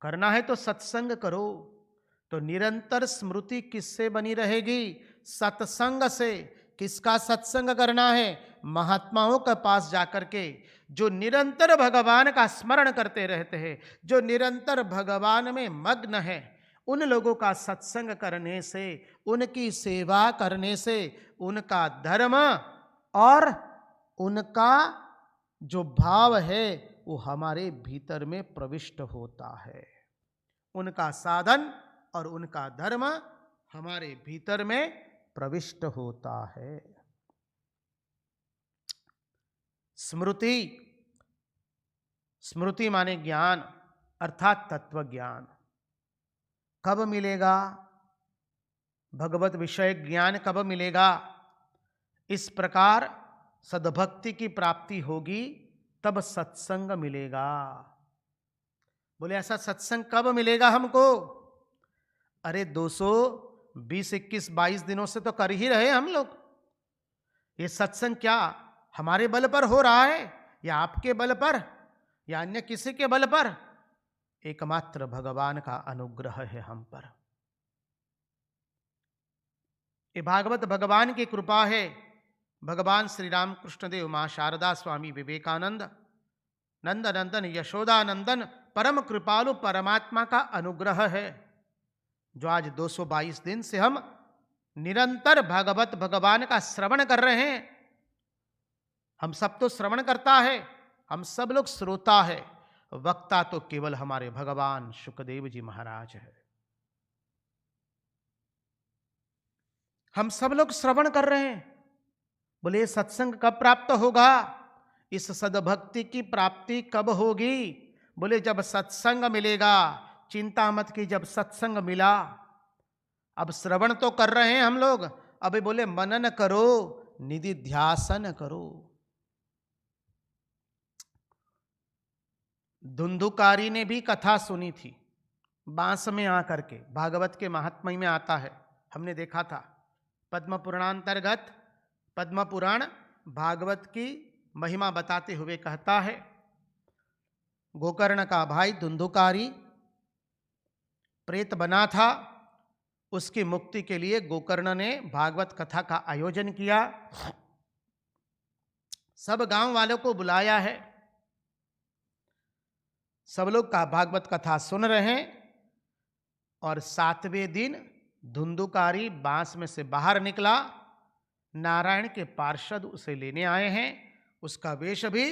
करना है तो सत्संग करो। तो निरंतर स्मृति किससे बनी रहेगी? सत्संग से। किसका सत्संग करना है? महात्माओं के पास जाकर के, जो निरंतर भगवान का स्मरण करते रहते हैं, जो निरंतर भगवान में मग्न है, उन लोगों का सत्संग करने से, उनकी सेवा करने से, उनका धर्म और उनका जो भाव है वो हमारे भीतर में प्रविष्ट होता है। उनका साधन और उनका धर्म हमारे भीतर में प्रविष्ट होता है। स्मृति, स्मृति माने ज्ञान, अर्थात तत्व ज्ञान। कब मिलेगा भगवत विषय ज्ञान? कब मिलेगा? इस प्रकार सद्भक्ति की प्राप्ति होगी तब सत्संग मिलेगा। बोले ऐसा सत्संग कब मिलेगा हमको? अरे 220, 21, 22 दिनों से तो कर ही रहे हम लोग। ये सत्संग क्या हमारे बल पर हो रहा है या आपके बल पर या अन्य किसी के बल पर? एकमात्र भगवान का अनुग्रह है हम पर। ये भागवत भगवान की कृपा है। भगवान श्री राम कृष्ण देव, मां शारदा, स्वामी विवेकानंद, नंद नंदन, यशोदानंदन, परम कृपालु परमात्मा का अनुग्रह है, जो आज 222 दिन से हम निरंतर भगवत भगवान का श्रवण कर रहे हैं। हम सब तो श्रवण करता है, हम सब लोग श्रोता है, वक्ता तो केवल हमारे भगवान शुकदेव जी महाराज है। हम सब लोग श्रवण कर रहे हैं। बोले सत्संग कब प्राप्त होगा? इस सद्भक्ति की प्राप्ति कब होगी? बोले जब सत्संग मिलेगा। चिंता मत की, जब सत्संग मिला, अब श्रवण तो कर रहे हैं हम लोग, अभी बोले मनन करो, निधिध्यासन करो। धुंधुकारी ने भी कथा सुनी थी बांस में आकर के, भागवत के महात्म्य में आता है, हमने देखा था। पद्म पुराणांतर्गत पद्म पुराण भागवत की महिमा बताते हुए कहता है, गोकर्ण का भाई धुंधुकारी प्रेत बना था, उसकी मुक्ति के लिए गोकर्ण ने भागवत कथा का आयोजन किया। सब गांव वालों को बुलाया है, सब लोग का भागवत कथा सुन रहे हैं। और 7वें दिन धुंधुकारी बांस में से बाहर निकला। नारायण के पार्षद उसे लेने आए हैं। उसका वेश भी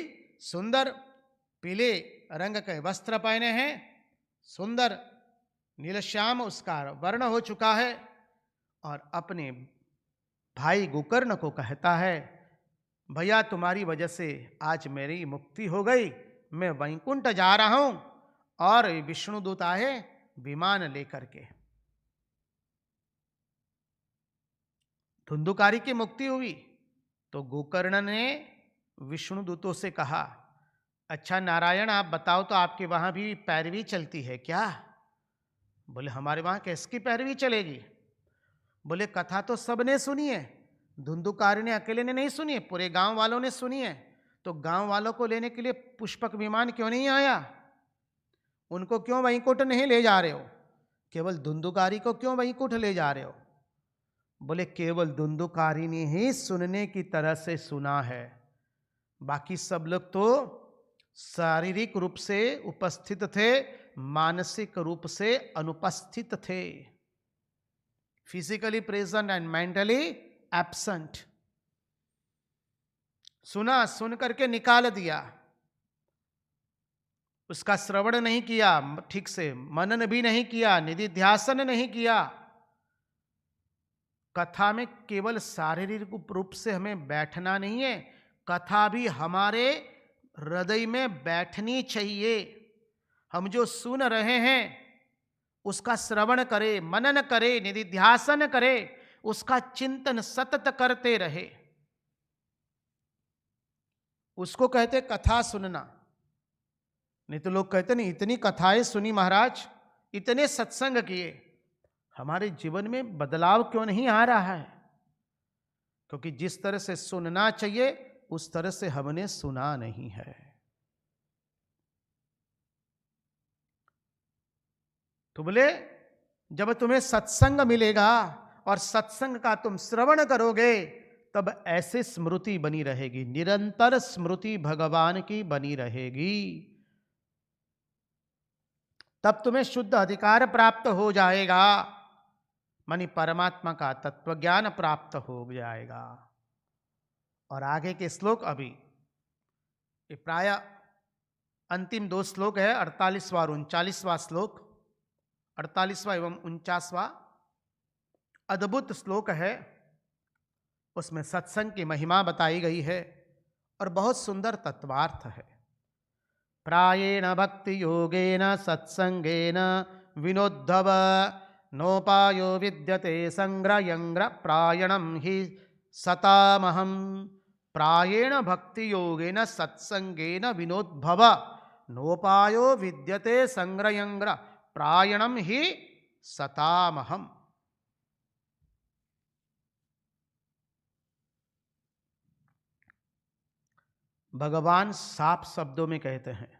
सुंदर, पीले रंग के वस्त्र पहने हैं, सुंदर नीलश्याम उसका वर्ण हो चुका है। और अपने भाई गोकर्ण को कहता है, भैया तुम्हारी वजह से आज मेरी मुक्ति हो गई, मैं वैकुंठ जा रहा हूं। और विष्णुदूत आए विमान लेकर के। धुंधुकारी की मुक्ति हुई तो गोकर्ण ने विष्णुदूतों से कहा, अच्छा नारायण आप बताओ तो आपके वहां भी पैरवी चलती है क्या? बोले हमारे वहां किसकी पैरवी चलेगी? बोले कथा तो सबने सुनी है, धुंधुकारी ने अकेले ने नहीं सुनी है, पूरे गांव वालों ने सुनी है। तो गांव वालों को लेने के लिए पुष्पक विमान क्यों नहीं आया? उनको क्यों वैकुंठ नहीं ले जा रहे हो? केवल धुंधुकारी को क्यों वैकुंठ ले जा रहे हो? बोले केवल धुंधुकारी ने ही सुनने की तरह से सुना है, बाकी सब लोग तो शारीरिक रूप से उपस्थित थे, मानसिक रूप से अनुपस्थित थे। Physically present and mentally absent. सुना, सुन करके निकाल दिया, उसका श्रवण नहीं किया ठीक से, मनन भी नहीं किया, निधिध्यासन नहीं किया। कथा में केवल शारीरिक रूप से हमें बैठना नहीं है, कथा भी हमारे हृदय में बैठनी चाहिए। हम जो सुन रहे हैं उसका श्रवण करें, मनन करें, निधिध्यासन करें, उसका चिंतन सतत करते रहे। उसको कहते कथा सुनना। नहीं तो लोग कहते नहीं इतनी कथाएं सुनी महाराज, इतने सत्संग किए, हमारे जीवन में बदलाव क्यों नहीं आ रहा है? क्योंकि जिस तरह से सुनना चाहिए उस तरह से हमने सुना नहीं है। तो बोले जब तुम्हें सत्संग मिलेगा और सत्संग का तुम श्रवण करोगे, तब ऐसे स्मृति बनी रहेगी, निरंतर स्मृति भगवान की बनी रहेगी। तब तुम्हें शुद्ध अधिकार प्राप्त हो जाएगा, मानी परमात्मा का तत्व ज्ञान प्राप्त हो जाएगा। और आगे के श्लोक अभी ये प्राय अंतिम 2 श्लोक है, 48वां और 39वां श्लोक। 48वां एवं 49वां अद्भुत श्लोक है, उसमें सत्संग की महिमा बताई गई है और बहुत सुंदर तत्वार्थ है। प्रायेण भक्ति योगेन सत्संगेन विनोद्धव नोपायो विद्यते संग्रयंग्र प्रायणम ही सतामहम। प्रायेण भक्ति योगेन सत्संगेन विनोद्भव नोपायो विद्यते संग्रयंग्र प्रायणम ही सतामहम। भगवान साफ शब्दों में कहते हैं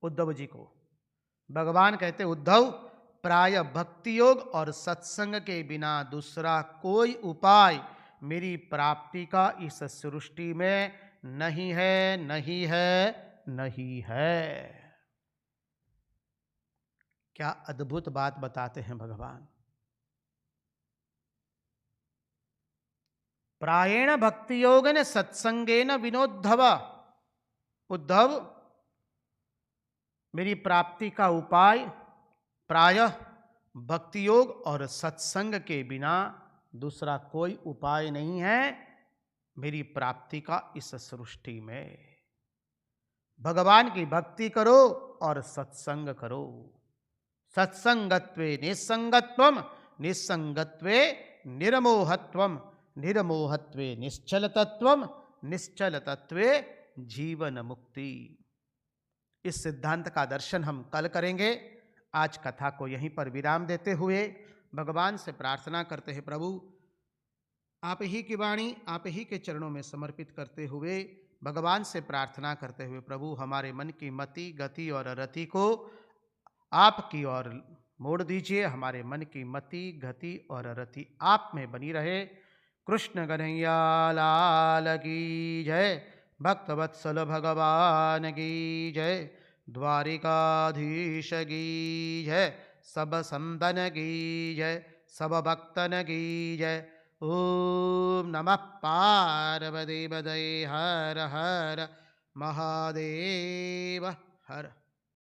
उद्धव जी को। भगवान कहते उद्धव, प्राय भक्ति योग और सत्संग के बिना दूसरा कोई उपाय मेरी प्राप्ति का इस सृष्टि में नहीं है, नहीं है, नहीं है। क्या अद्भुत बात बताते हैं भगवान। प्रायेण भक्ति योगेन सत्संगेन विनोद्धव। उद्धव, मेरी प्राप्ति का उपाय प्रायः भक्ति योग और सत्संग के बिना दूसरा कोई उपाय नहीं है मेरी प्राप्ति का इस सृष्टि में। भगवान की भक्ति करो और सत्संग करो। सत्संगत्वे निस्संगत्वम, निस्संगत्वे निर्मोहत्वम, निर्मोहत्वे निश्चलतत्वम, निश्चलतत्वे जीवन मुक्ति। इस सिद्धांत का दर्शन हम कल करेंगे। आज कथा को यहीं पर विराम देते हुए भगवान से प्रार्थना करते हैं, प्रभु आप ही की वाणी आप ही के चरणों में समर्पित करते हुए भगवान से प्रार्थना करते हुए, प्रभु हमारे मन की मति गति और रति को आपकी ओर मोड़ दीजिए। हमारे मन की मति गति और रति आप में बनी रहे। कृष्ण कन्हैया लाल की जय। भक्तवत्सल भगवान की जय। द्वारिकाधीश की जय। सब संतन की जय। सब भक्तन की जय। ओम नमः पार्वती पतये हर हर महादेव हर।